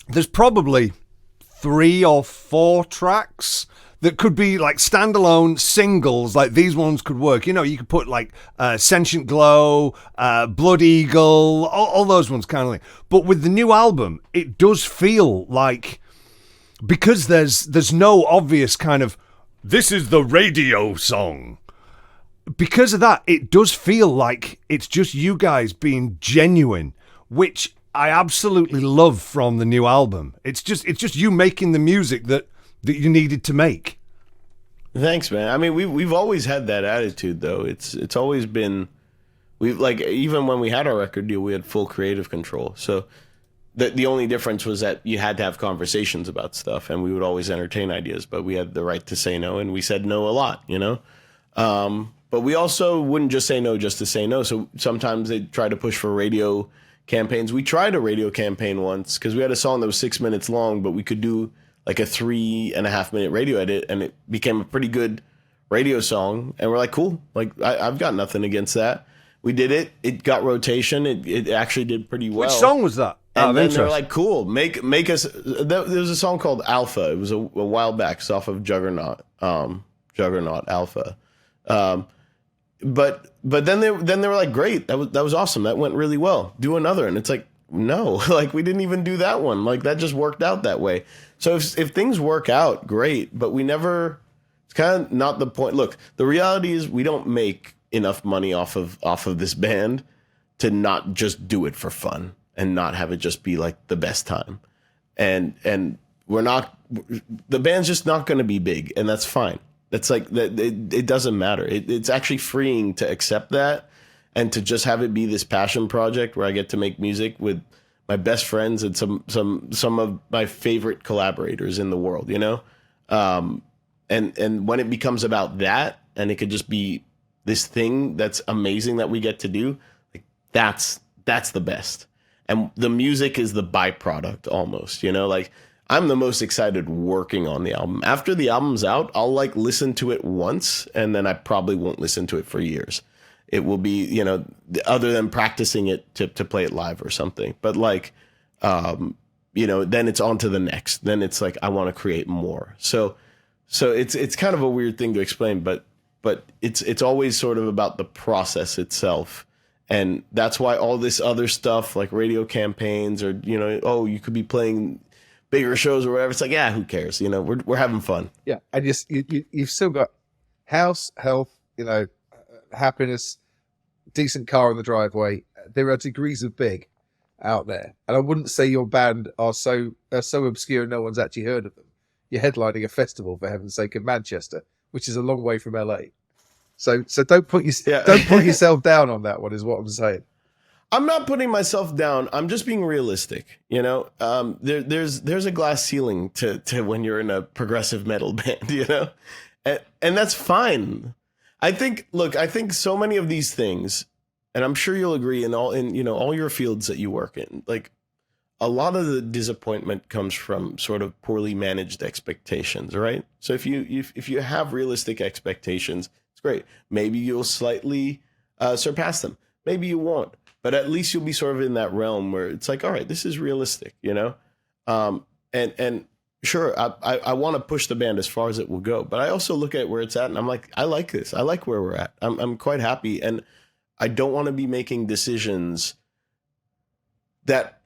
Speaker 2: there's probably 3 or 4 tracks that could be like standalone singles, like these ones could work. You know, you could put like Sentient Glow, Blood Eagle, all those ones kind of thing. But with the new album, it does feel like, because there's no obvious kind of, this is the radio song. Because of that, it does feel like it's just you guys being genuine, which I absolutely love from the new album. It's just you making the music that you needed to make.
Speaker 4: Thanks, man. I mean, we've always had that attitude, though. It's always been, we like, even when we had our record deal, we had full creative control. So the only difference was that you had to have conversations about stuff, and we would always entertain ideas, but we had the right to say no, and we said no a lot, you know. But we also wouldn't just say no just to say no. So sometimes they try to push for radio campaigns. We tried a radio campaign once because we had a song that was 6 minutes long, but we could do like a 3.5 minute radio edit, and it became a pretty good radio song. And we're like, cool, like I've got nothing against that. We did it. It got rotation. It actually did pretty well.
Speaker 2: Which song was that?
Speaker 4: And then they're like, cool, make us. There was a song called Alpha. It was a while back. It's off of Juggernaut Alpha. But then they were like, great, that was awesome. That went really well. Do another. And it's like, no, like we didn't even do that one. Like that just worked out that way. So if things work out, great. But we never. It's kind of not the point. Look, the reality is we don't make enough money off of this band to not just do it for fun and not have it just be like the best time. And we're not. The band's just not going to be big, and that's fine. That's like that. It doesn't matter. It's actually freeing to accept that and to just have it be this passion project where I get to make music with my best friends and some of my favorite collaborators in the world, you know? And when it becomes about that and it could just be this thing that's amazing that we get to do, like that's the best. And the music is the byproduct almost, you know? Like I'm the most excited working on the album. After the album's out, I'll like listen to it once and then I probably won't listen to it for years. It will be, you know, other than practicing it to play it live or something. But like, you know, then it's on to the next. Then it's like, I want to create more. So it's kind of a weird thing to explain, but it's always sort of about the process itself. And that's why all this other stuff like radio campaigns or, you know, oh, you could be playing bigger shows or whatever. It's like, yeah, who cares? You know, we're having fun.
Speaker 3: Yeah. And you've still got house, health, you know, happiness, decent car in the driveway. There are degrees of big out there. And I wouldn't say your band are so obscure no one's actually heard of them. You're headlining a festival, for heaven's sake, in Manchester, which is a long way from LA. So don't put yourself down on that one, is what I'm saying.
Speaker 4: I'm not putting myself down. I'm just being realistic. You know, there's a glass ceiling to when you're in a progressive metal band, you know, and that's fine. I think so many of these things, and I'm sure you'll agree in all your fields that you work in, like a lot of the disappointment comes from sort of poorly managed expectations, right? So if you have realistic expectations, it's great. Maybe you'll slightly surpass them. Maybe you won't, but at least you'll be sort of in that realm where it's like, all right, this is realistic, you know? And sure, I want to push the band as far as it will go, but I also look at where it's at and I'm like, I like this. I like where we're at. I'm quite happy. And I don't want to be making decisions that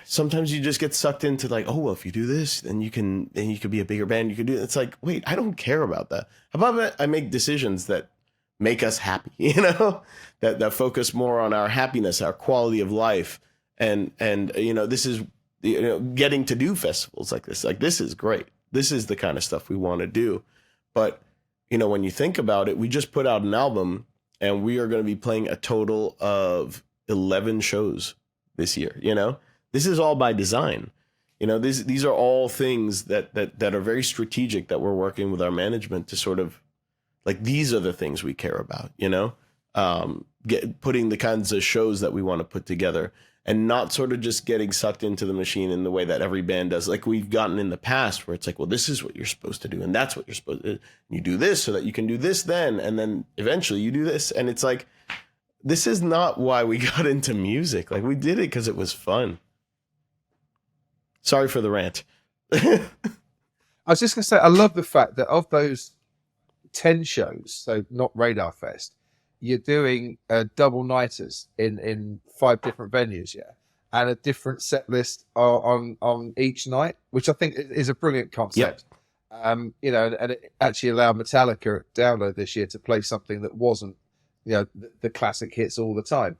Speaker 4: sometimes you just get sucked into like, oh, well, if you do this, then you could be a bigger band. You could do it. It's like, wait, I don't care about that. How about I make decisions that make us happy, you know, that focus more on our happiness, our quality of life. And this is, getting to do festivals like this is great. This is the kind of stuff we want to do. But, when you think about it, we just put out an album and we are going to be playing a total of 11 shows this year. This is all by design. These are all things that are very strategic, that we're working with our management to sort of, like, these are the things we care about, putting the kinds of shows that we want to put together, and not sort of just getting sucked into the machine in the way that every band does. Like we've gotten in the past where it's like, well, this is what you're supposed to do, and that's what you're supposed to do. You do this so that you can do this then, and then eventually you do this. And it's like, this is not why we got into music. Like, we did it because it was fun. Sorry for the rant.
Speaker 3: I was just going to say, I love the fact that of those 10 shows, so not Radar Fest, you're doing double nighters in 5 different venues, and a different set list on each night, which I think is a brilliant concept. Yep. And it actually allowed Metallica at Download this year to play something that wasn't, the classic hits all the time.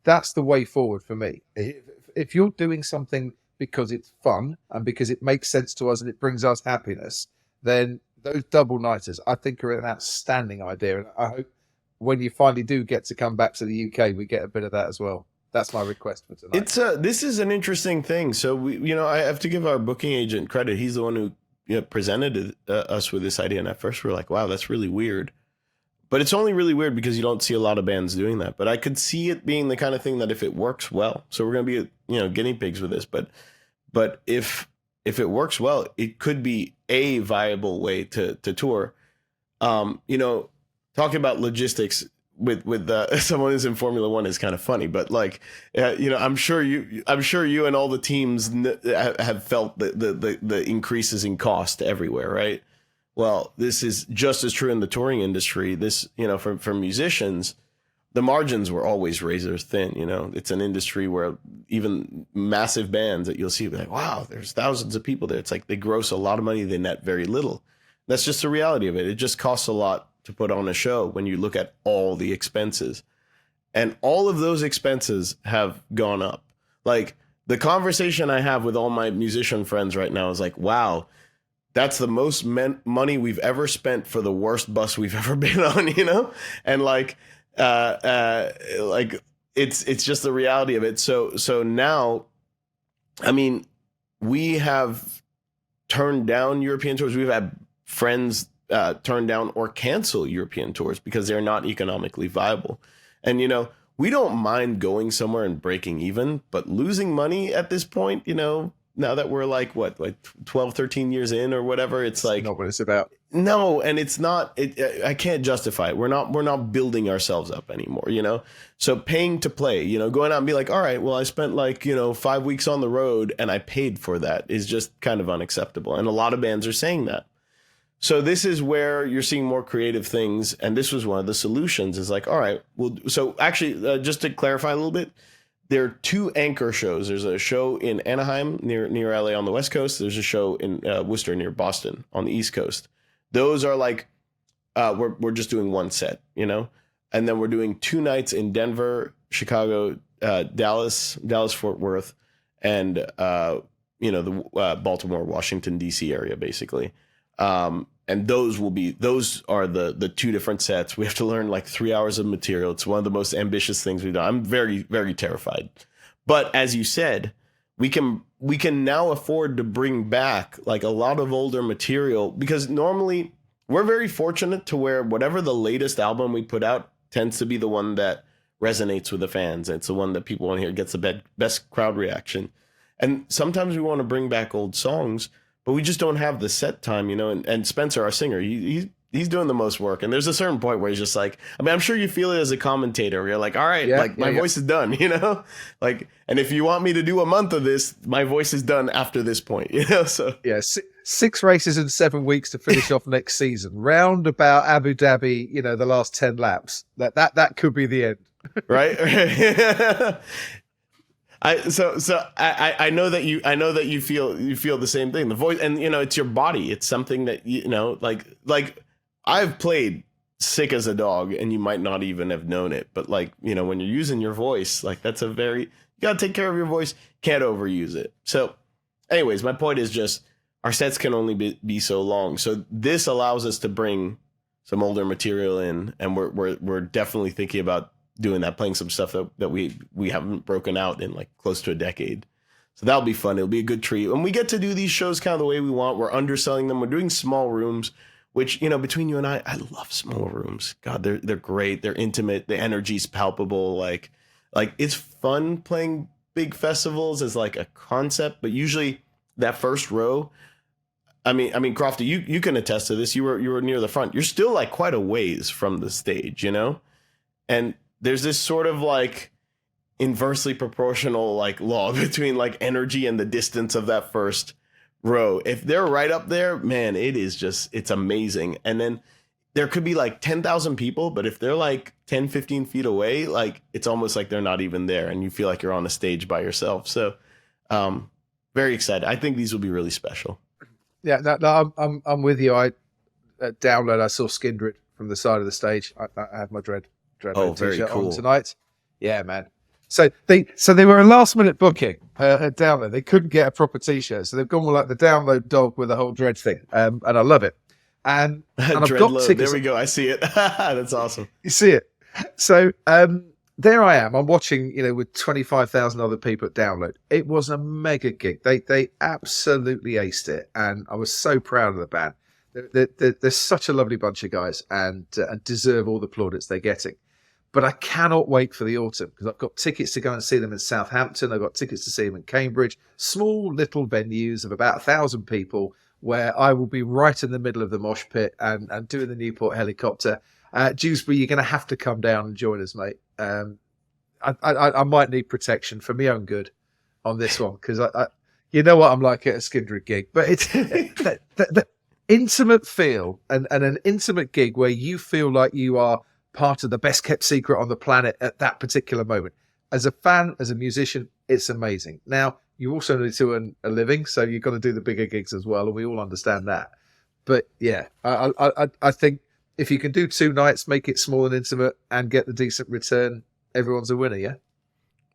Speaker 3: That's the way forward for me. If you're doing something because it's fun and because it makes sense to us and it brings us happiness, then those double nighters, I think, are an outstanding idea. And I hope when you finally do get to come back to the UK, we get a bit of that as well. That's my request for tonight.
Speaker 4: This is an interesting thing. So we, I have to give our booking agent credit. He's the one who presented us with this idea. And at first we were like, wow, that's really weird. But it's only really weird because you don't see a lot of bands doing that. But I could see it being the kind of thing that if it works well, so we're going to be, guinea pigs with this. But if it works well, it could be a viable way to tour. Talking about logistics with someone who's in Formula One is kind of funny, but like, I'm sure you and all the teams have felt the increases in cost everywhere, right? Well, this is just as true in the touring industry. This, for musicians, the margins were always razor thin. It's an industry where even massive bands that you'll see, like, wow, there's thousands of people there. It's like they gross a lot of money, they net very little. That's just the reality of it. It just costs a lot to put on a show when you look at all the expenses. And all of those expenses have gone up. Like, the conversation I have with all my musician friends right now is like, wow, that's the most money we've ever spent for the worst bus we've ever been on, And it's just the reality of it. So now, I mean, we have turned down European tours. We've had friends turn down or cancel European tours because they're not economically viable. And, we don't mind going somewhere and breaking even, but losing money at this point, now that we're like 12, 13 years in or whatever, it's like
Speaker 3: not what it's about.
Speaker 4: No, and it's not. I can't justify it. We're not building ourselves up anymore. So paying to play, going out and be like, all right, well, I spent 5 weeks on the road and I paid for that is just kind of unacceptable. And a lot of bands are saying that. So this is where you're seeing more creative things, and this was one of the solutions. Is like, all right, well, so actually, just to clarify a little bit. There are 2 anchor shows. There's a show in Anaheim near LA on the West Coast. There's a show in Worcester near Boston on the East Coast. Those are like, we're just doing one set, and then we're doing 2 nights in Denver, Chicago, Dallas, Fort Worth, and the Baltimore, Washington, D.C. area, basically. And those are the 2 different sets. We have to learn 3 hours of material. It's one of the most ambitious things we've done. I'm very, very terrified. But as you said, we can now afford to bring back a lot of older material, because normally we're very fortunate to where whatever the latest album we put out tends to be the one that resonates with the fans. It's the one that people want to hear, gets the best crowd reaction. And sometimes we want to bring back old songs, but we just don't have the set time, and Spencer, our singer, he's doing the most work. And there's a certain point where he's just like, I mean, I'm sure you feel it as a commentator where you're like, all right, my voice is done, and if you want me to do a month of this, my voice is done after this point, so.
Speaker 3: Yeah, 6 races in 7 weeks to finish off next season. Round about Abu Dhabi, the last 10 laps. That could be the end.
Speaker 4: Right? I know that you feel the same thing. The voice, and it's your body. It's something that like I've played sick as a dog, and you might not even have known it. But like, you know, when you're using your voice, like you gotta take care of your voice. Can't overuse it. So anyways, my point is just our sets can only be so long. So this allows us to bring some older material in, and we're definitely thinking about doing that, playing some stuff that we haven't broken out in like close to a decade. So that'll be fun. It'll be a good treat. And we get to do these shows kind of the way we want. We're underselling them. We're doing small rooms, which, you know, between you and I love small rooms. God, they're great. They're intimate. The energy's palpable. Like it's fun playing big festivals as like a concept, but usually that first row, I mean, Crofty, you can attest to this. You were near the front. You're still like quite a ways from the stage, you know? And there's this sort of like inversely proportional like law between like energy and the distance of that first row. If they're right up there, man, it's amazing. And then there could be like 10,000 people, but if they're like 10, 15 feet away, like it's almost like they're not even there and you feel like you're on a stage by yourself. So very excited. I think these will be really special.
Speaker 3: Yeah, no, I'm with you. I download. I saw Skindred from the side of the stage. I have my Dread
Speaker 4: very
Speaker 3: t-shirt
Speaker 4: cool
Speaker 3: on tonight. Yeah, man. So they were a last minute booking. Download. They couldn't get a proper t-shirt, so they've gone with like the download dog with the whole Dread thing. And I love it. And I've got tickets.
Speaker 4: There we go. I see it. That's awesome.
Speaker 3: You see it. So there I am. I'm watching, you know, with 25,000 other people at Download. It was a mega gig. They absolutely aced it, and I was so proud of the band. They're such a lovely bunch of guys, and deserve all the plaudits they're getting. But I cannot wait for the autumn because I've got tickets to go and see them in Southampton. I've got tickets to see them in Cambridge. Small little venues of about 1,000 people where I will be right in the middle of the mosh pit and doing the Newport helicopter. Dewsbury, you're going to have to come down and join us, mate. I might need protection for my own good on this one because I you know what I'm like at a Skindred gig, but it's the intimate feel and an intimate gig where you feel like you are part of the best kept secret on the planet at that particular moment. As a fan, as a musician, it's amazing. Now, you also need to earn a living, so you've got to do the bigger gigs as well, and we all understand that. But yeah, I think if you can do 2 nights, make it small and intimate, and get the decent return, everyone's a winner, yeah?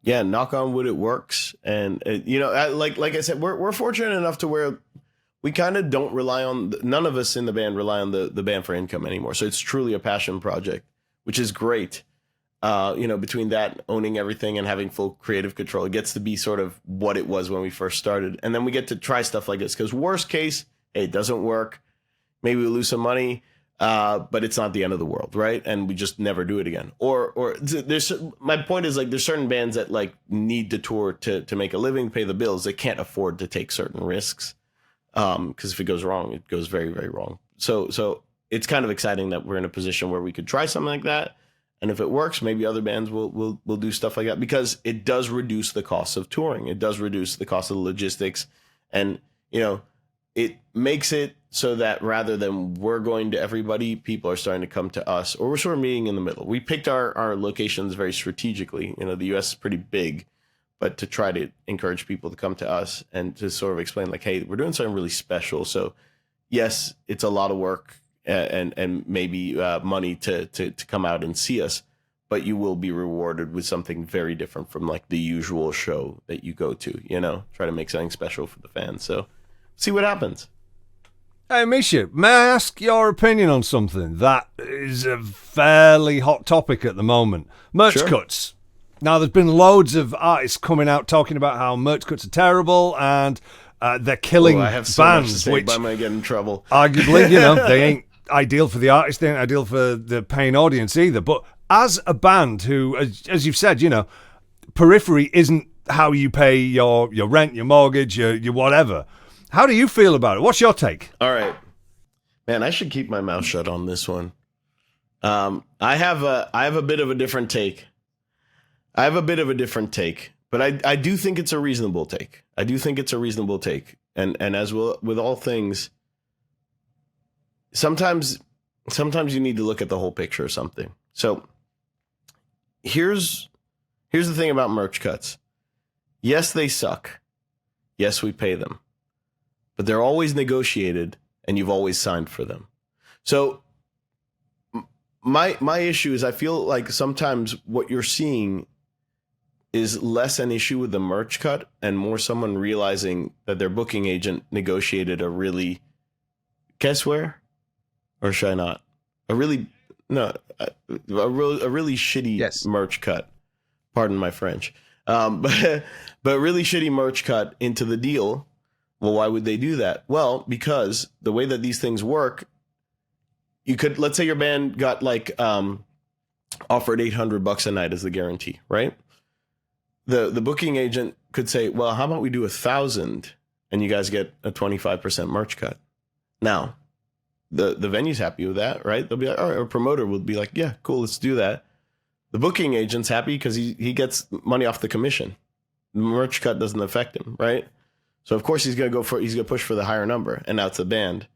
Speaker 4: Yeah, knock on wood, it works. And, you know, like I said, we're fortunate enough to where we kind of don't rely on, none of us in the band rely on the band for income anymore. So it's truly a passion project, which is great. You know, between that, owning everything and having full creative control, it gets to be sort of what it was when we first started. And then we get to try stuff like this because worst case, hey, it doesn't work. Maybe we lose some money, but it's not the end of the world, right? And we just never do it again. Or there's, my point is like there's certain bands that like need to tour to make a living, pay the bills. They can't afford to take certain risks because if it goes wrong, it goes very, very wrong. So it's kind of exciting that we're in a position where we could try something like that. And if it works, maybe other bands will do stuff like that because it does reduce the cost of touring. It does reduce the cost of the logistics. And, you know, it makes it so that rather than we're going to everybody, people are starting to come to us, or we're sort of meeting in the middle. We picked our locations very strategically. You know, the U.S. is pretty big, but to try to encourage people to come to us and to sort of explain like, hey, we're doing something really special. So yes, it's a lot of work. And maybe money to come out and see us, but you will be rewarded with something very different from like the usual show that you go to, you know, try to make something special for the fans. So see what happens.
Speaker 2: Hey, Misha, may I ask your opinion on something that is a fairly hot topic at the moment? Merch cuts. Now, there's been loads of artists coming out talking about how merch cuts are terrible and they're killing
Speaker 4: I have so
Speaker 2: bands,
Speaker 4: much to say,
Speaker 2: which
Speaker 4: but I might get in trouble.
Speaker 2: Arguably, you know, they ain't ideal for the artist, they ain't ideal for the paying audience either. But as a band who, as you've said, you know, Periphery isn't how you pay your rent, your mortgage, your whatever. How do you feel about it? What's your take?
Speaker 4: All right, man, I should keep my mouth shut on this one. I have a bit of a different take. But I do think it's a reasonable take. And as with all things, sometimes you need to look at the whole picture or something. So here's the thing about merch cuts. Yes, they suck. Yes, we pay them. But they're always negotiated and you've always signed for them. So my issue is I feel like sometimes what you're seeing is less an issue with the merch cut and more someone realizing that their booking agent negotiated a really, guess where? Or should I not? A really shitty merch cut. Pardon my French. But really shitty merch cut into the deal. Well, why would they do that? Well, because the way that these things work, you could, let's say your band got like offered $800 a night as the guarantee, right? The booking agent could say, well, how about we do 1,000 and you guys get a 25% merch cut? Now, the venue's happy with that, right? They'll be like, all right, or promoter will be like, yeah, cool, let's do that. The booking agent's happy because he gets money off the commission. The merch cut doesn't affect him, right? So of course he's gonna push for the higher number, and now it's the band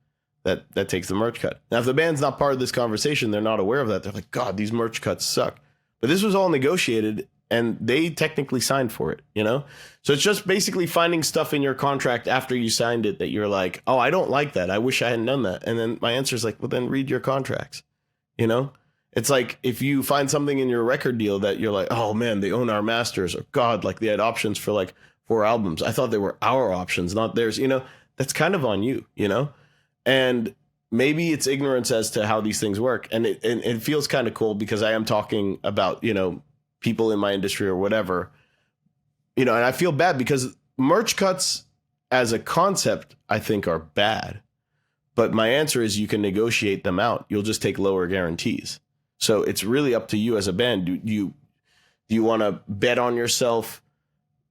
Speaker 4: that takes the merch cut. Now, if the band's not part of this conversation, they're not aware of that. They're like, God, these merch cuts suck. But this was all negotiated, and they technically signed for it, you know? So it's just basically finding stuff in your contract after you signed it that you're like, oh, I don't like that. I wish I hadn't done that. And then my answer is like, well, then read your contracts, you know? It's like if you find something in your record deal that you're like, oh, man, they own our masters. Or God, like they had options for like 4 albums. I thought they were our options, not theirs. You know, that's kind of on you, you know? And maybe it's ignorance as to how these things work. And it feels kind of cool because I am talking about, you know, people in my industry or whatever, you know, and I feel bad because merch cuts as a concept, I think are bad. But my answer is you can negotiate them out. You'll just take lower guarantees. So it's really up to you as a band. Do you want to bet on yourself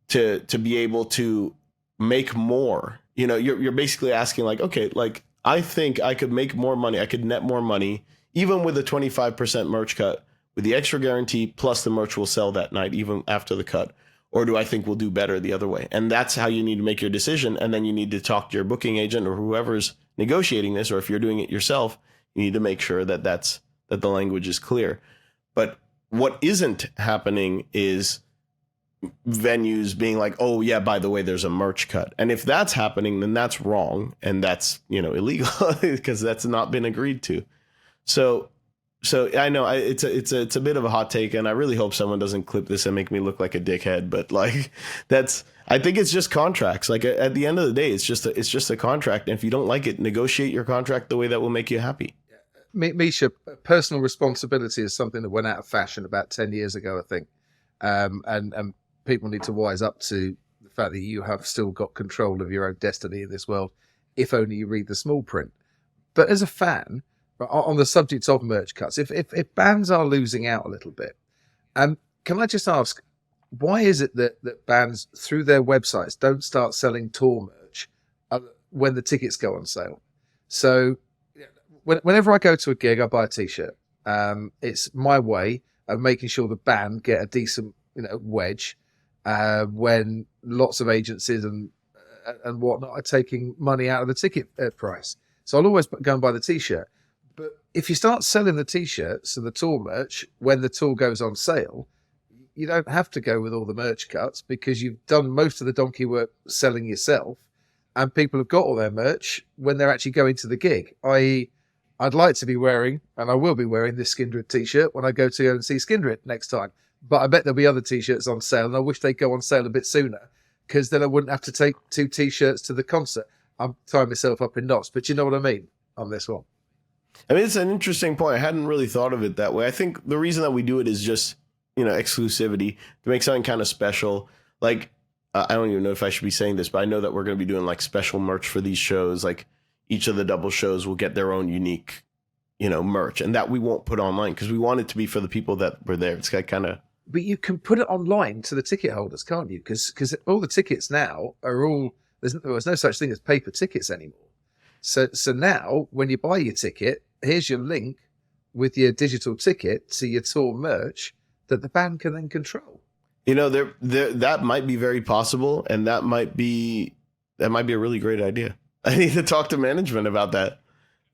Speaker 4: to be able to make more? You know, you're basically asking like, okay, like, I think I could make more money. I could net more money, even with a 25% merch cut, with the extra guarantee, plus the merch will sell that night, even after the cut. Or do I think we'll do better the other way? And that's how you need to make your decision. And then you need to talk to your booking agent or whoever's negotiating this, or if you're doing it yourself, you need to make sure that the language is clear. But what isn't happening is venues being like, oh yeah, by the way, there's a merch cut. And if that's happening, then that's wrong. And that's, you know, illegal because that's not been agreed to. So I know it's a bit of a hot take, and I really hope someone doesn't clip this and make me look like a dickhead. But like, I think it's just contracts. Like at the end of the day, it's just a contract. And if you don't like it, negotiate your contract the way that will make you happy.
Speaker 3: Misha, personal responsibility is something that went out of fashion about 10 years ago, I think. And people need to wise up to the fact that you have still got control of your own destiny in this world, if only you read the small print. But as a fan, on the subject of merch cuts, if bands are losing out a little bit, can I just ask, why is it that bands through their websites don't start selling tour merch when the tickets go on sale? So whenever I go to a gig, I buy a T-shirt. It's my way of making sure the band get a decent, you know, wedge when lots of agencies and whatnot are taking money out of the ticket price. So I'll always go and buy the T-shirt. But if you start selling the T-shirts and the tour merch when the tour goes on sale, you don't have to go with all the merch cuts because you've done most of the donkey work selling yourself, and people have got all their merch when they're actually going to the gig. I'd like to be wearing, and I will be wearing, this Skindred T-shirt when I go to go and see Skindred next time. But I bet there'll be other T-shirts on sale, and I wish they'd go on sale a bit sooner because then I wouldn't have to take 2 T-shirts to the concert. I'm tying myself up in knots, but you know what I mean on this one.
Speaker 4: I mean, it's an interesting point. I hadn't really thought of it that way. I think the reason that we do it is just, you know, exclusivity, to make something kind of special. Like, I don't even know if I should be saying this, but I know that we're going to be doing like special merch for these shows. Like each of the double shows will get their own unique, you know, merch, and that we won't put online because we want it to be for the people that were there. It's kind of.
Speaker 3: But you can put it online to the ticket holders, can't you? Because all the tickets now are all, there's no such thing as paper tickets anymore. So now when you buy your ticket, here's your link with your digital ticket to your tour merch that the band can then control.
Speaker 4: You know, that might be very possible, and that might be a really great idea. I need to talk to management about that.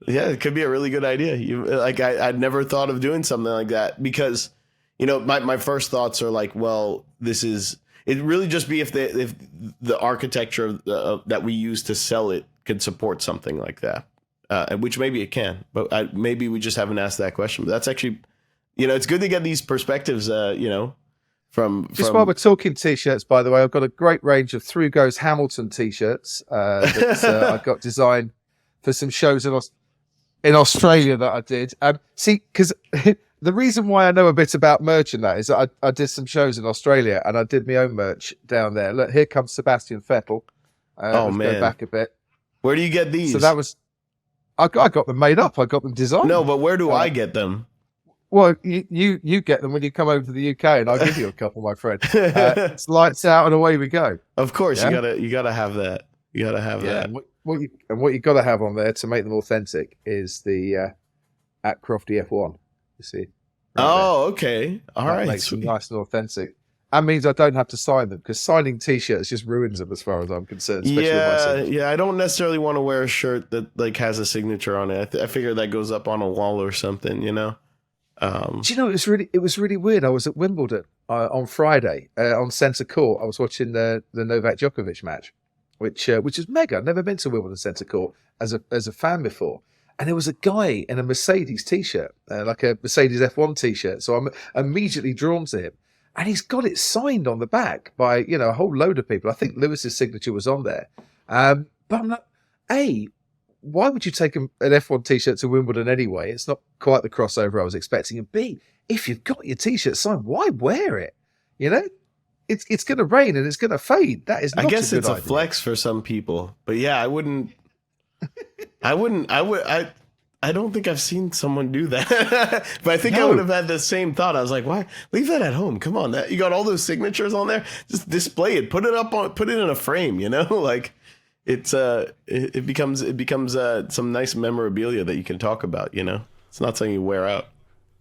Speaker 4: Yeah, it could be a really good idea. I'd never thought of doing something like that because, you know, my first thoughts are like, well, it'd really just be if the architecture that we use to sell it could support something like that. which maybe it can, but maybe we just haven't asked that question. But that's actually, it's good to get these perspectives, from.
Speaker 3: While we're talking t-shirts, by the way, I've got a great range of Through Goes Hamilton t-shirts that I got designed for some shows in Australia that I did. Because the reason why I know a bit about merch and that is that I did some shows in Australia and I did my own merch down there. Look, here comes Sebastian Vettel.
Speaker 4: Oh, man.
Speaker 3: Go back a bit.
Speaker 4: Where do you get these?
Speaker 3: So that was... I got them made up. I got them designed.
Speaker 4: No, but where do I get them?
Speaker 3: Well, you get them when you come over to the UK, and I'll give you a couple, my friend. It's lights out and away we go.
Speaker 4: Of course, yeah? you gotta have that. You gotta have that.
Speaker 3: And what you got to have on there to make them authentic is the at Crofty F1. You see?
Speaker 4: Okay. All right.
Speaker 3: Makes them nice and authentic. That means I don't have to sign them, because signing t-shirts just ruins them as far as I'm concerned.
Speaker 4: Yeah. I don't necessarily want to wear a shirt that has a signature on it. I figure that goes up on a wall or something.
Speaker 3: Do you know it was really weird? I was at Wimbledon on Friday on centre court. I was watching the Novak Djokovic match, which is mega. I've never been to Wimbledon centre court as a fan before. And there was a guy in a Mercedes t-shirt, like a Mercedes F1 t-shirt. So I'm immediately drawn to him. And he's got it signed on the back by, a whole load of people. I think Lewis's signature was on there. But I'm like, A, why would you take an F1 t-shirt to Wimbledon anyway? It's not quite the crossover I was expecting. And B, if you've got your t-shirt signed, why wear it? It's going to rain and it's going to fade. That is not a good idea.
Speaker 4: I guess it's a flex for some people. But yeah, I don't think I've seen someone do that. But I think I would have had the same thought. I was like, why? Leave that at home. Come on. You got all those signatures on there. Just display it. Put it in a frame, Like it becomes some nice memorabilia that you can talk about, It's not something you wear out.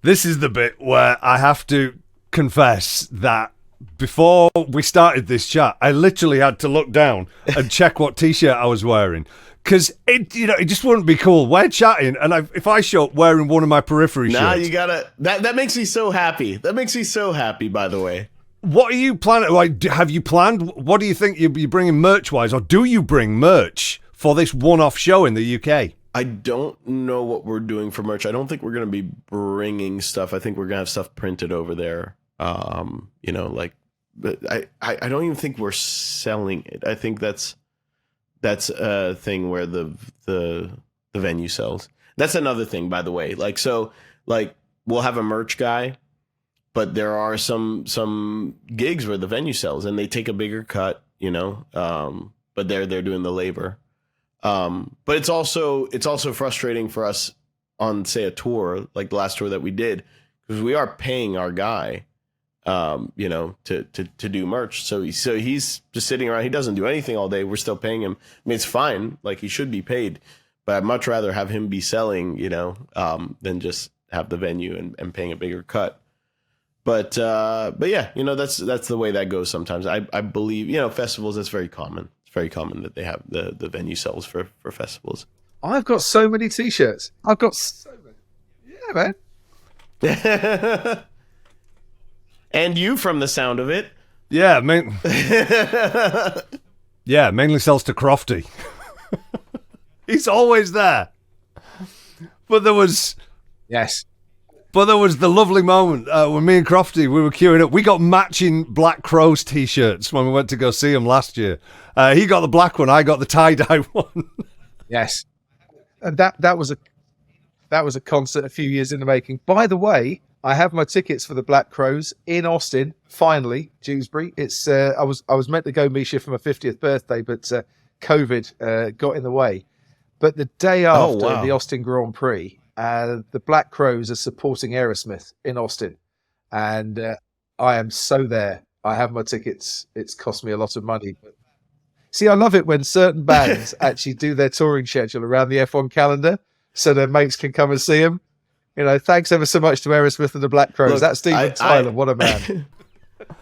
Speaker 2: This is the bit where I have to confess that before we started this chat, I literally had to look down and check what t-shirt I was wearing. Because it just wouldn't be cool. We're chatting, and if I show up wearing one of my Periphery shirts...
Speaker 4: you gotta... That makes me so happy. That makes me so happy, by the way.
Speaker 2: What are you planning? Like, have you planned? What do you think you're bringing merch-wise? Or do you bring merch for this one-off show in the UK?
Speaker 4: I don't know what we're doing for merch. I don't think we're going to be bringing stuff. I think we're going to have stuff printed over there. But I don't even think we're selling it. I think that's a thing where the venue sells. That's another thing, by the way. We'll have a merch guy, but there are some gigs where the venue sells and they take a bigger cut, but they're doing the labor. But it's also frustrating for us on, say, a tour, like the last tour that we did, because we are paying our guy, to do merch. So he's just sitting around. He doesn't do anything all day. We're still paying him. I mean, it's fine. Like, he should be paid, but I'd much rather have him be selling, than just have the venue and paying a bigger cut. But yeah, that's the way that goes sometimes. I believe, festivals, that's very common. It's very common that they have the venue sells for festivals.
Speaker 3: I've got so many t-shirts. I've got so many. Yeah, man.
Speaker 4: And you, from the sound of it.
Speaker 2: Yeah, mainly sells to Crofty. He's always there. But there was the lovely moment when me and Crofty, we were queuing up. We got matching Black Crows t-shirts when we went to go see him last year. He got the black one, I got the tie-dye one.
Speaker 3: Yes. And that was a concert a few years in the making. By the way, I have my tickets for the Black Crows in Austin. Finally, Dewsbury. It's I was meant to go, Misha, for my 50th birthday, but COVID got in the way. But the day after the Austin Grand Prix, the Black Crows are supporting Aerosmith in Austin, and I am so there. I have my tickets. It's cost me a lot of money. But see, I love it when certain bands actually do their touring schedule around the F1 calendar, so their mates can come and see them. Thanks ever so much to Aerosmith and the Black Crows.
Speaker 4: Look,
Speaker 3: that's Steven Tyler. What a man.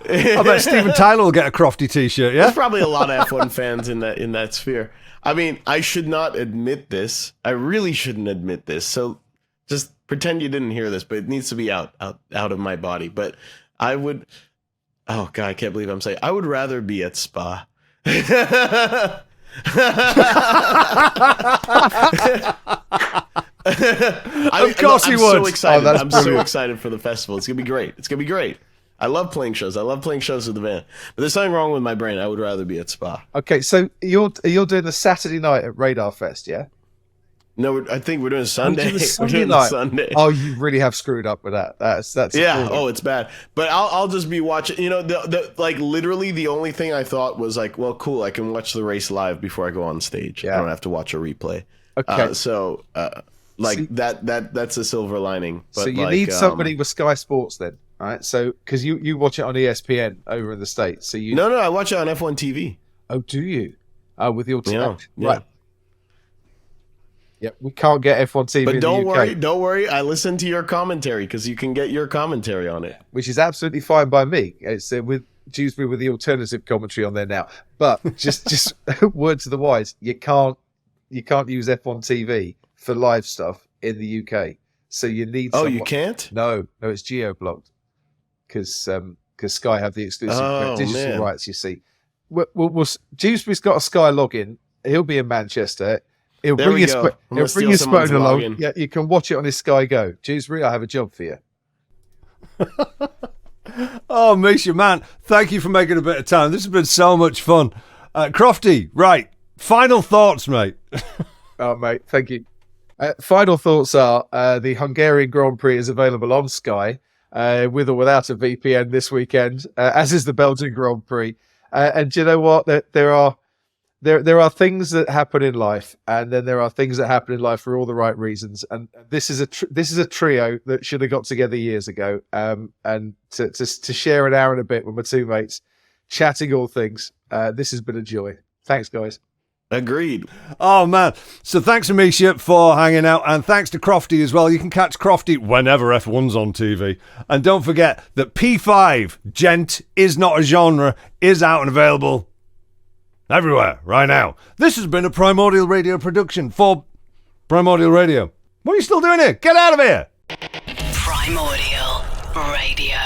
Speaker 2: I bet Steven Tyler will get a Crofty t-shirt, yeah?
Speaker 4: There's probably a lot of F1 fans in that sphere. I mean, I should not admit this. I really shouldn't admit this. So just pretend you didn't hear this, but it needs to be out of my body. But I would... Oh, God, I can't believe I'm saying... I would rather be at Spa.
Speaker 2: Of course he
Speaker 4: I'm
Speaker 2: would.
Speaker 4: so excited.
Speaker 3: Oh, that's
Speaker 4: I'm so
Speaker 3: brilliant.
Speaker 4: excited for the festival. It's gonna be great. It's gonna be great. I love playing shows. I love playing shows with the band. But there's something wrong with my brain. I would rather be at Spa.
Speaker 3: Okay, so you're doing the Saturday night at Radar Fest, yeah?
Speaker 4: No, I think we're doing Sunday.
Speaker 3: Oh,
Speaker 4: We're doing the Sunday.
Speaker 3: Oh, you really have screwed up with that. That's
Speaker 4: Yeah.
Speaker 3: appalling.
Speaker 4: Oh, it's bad. But I'll just be watching. You know, the like literally the only thing I thought was like, well, cool. I can watch the race live before I go on stage.
Speaker 3: Yeah.
Speaker 4: I don't have to watch a replay.
Speaker 3: Okay.
Speaker 4: Like
Speaker 3: See-
Speaker 4: that's a silver lining. But
Speaker 3: So you
Speaker 4: like,
Speaker 3: need somebody with Sky Sports then, right? So because you watch it on ESPN over in the States, so you
Speaker 4: No, I watch it on F1 TV.
Speaker 3: Oh, do you? Oh, with your
Speaker 4: Yeah, yeah.
Speaker 3: right. Yeah, we can't get F1 TV
Speaker 4: But
Speaker 3: in
Speaker 4: don't
Speaker 3: the UK,
Speaker 4: worry, don't worry. I listen to your commentary because you can get your commentary on it.
Speaker 3: which is absolutely fine by me. It's with Dewsbury with the alternative commentary on there now. But just word to the wise, you can't use F1 TV for live stuff in the UK. So you need.
Speaker 4: Oh,
Speaker 3: someone...
Speaker 4: you can't?
Speaker 3: No, it's geo blocked because Sky have the exclusive digital
Speaker 4: man.
Speaker 3: rights. You see, Dewsbury's got a Sky login. He'll be in Manchester. He'll
Speaker 4: There
Speaker 3: bring
Speaker 4: we
Speaker 3: his
Speaker 4: go.
Speaker 3: phone.
Speaker 4: I'm
Speaker 3: He'll
Speaker 4: gonna
Speaker 3: bring his
Speaker 4: steal
Speaker 3: phone
Speaker 4: someone's
Speaker 3: along.
Speaker 4: login.
Speaker 3: Yeah, you can watch it on his Sky Go. Dewsbury, I have a job for you.
Speaker 2: Oh, Misha, man, thank you for making a bit of time. This has been so much fun. Crofty, right, final thoughts, mate.
Speaker 3: Oh, mate, thank you. Final thoughts are the Hungarian Grand Prix is available on Sky with or without a VPN this weekend, as is the Belgian Grand Prix. And do you know what? There are things that happen in life, and then there are things that happen in life for all the right reasons. And this is a trio that should have got together years ago. And to share an hour and a bit with my two mates, chatting all things. This has been a joy. Thanks, guys.
Speaker 4: Agreed.
Speaker 2: Oh, man. So thanks to Misha for hanging out, and thanks to Crofty as well. You can catch Crofty whenever F1's on TV. And don't forget that P5, Gent, is not a genre, is out and available everywhere right now. This has been a Primordial Radio production for Primordial Radio. What are you still doing here? Get out of here!
Speaker 1: Primordial Radio.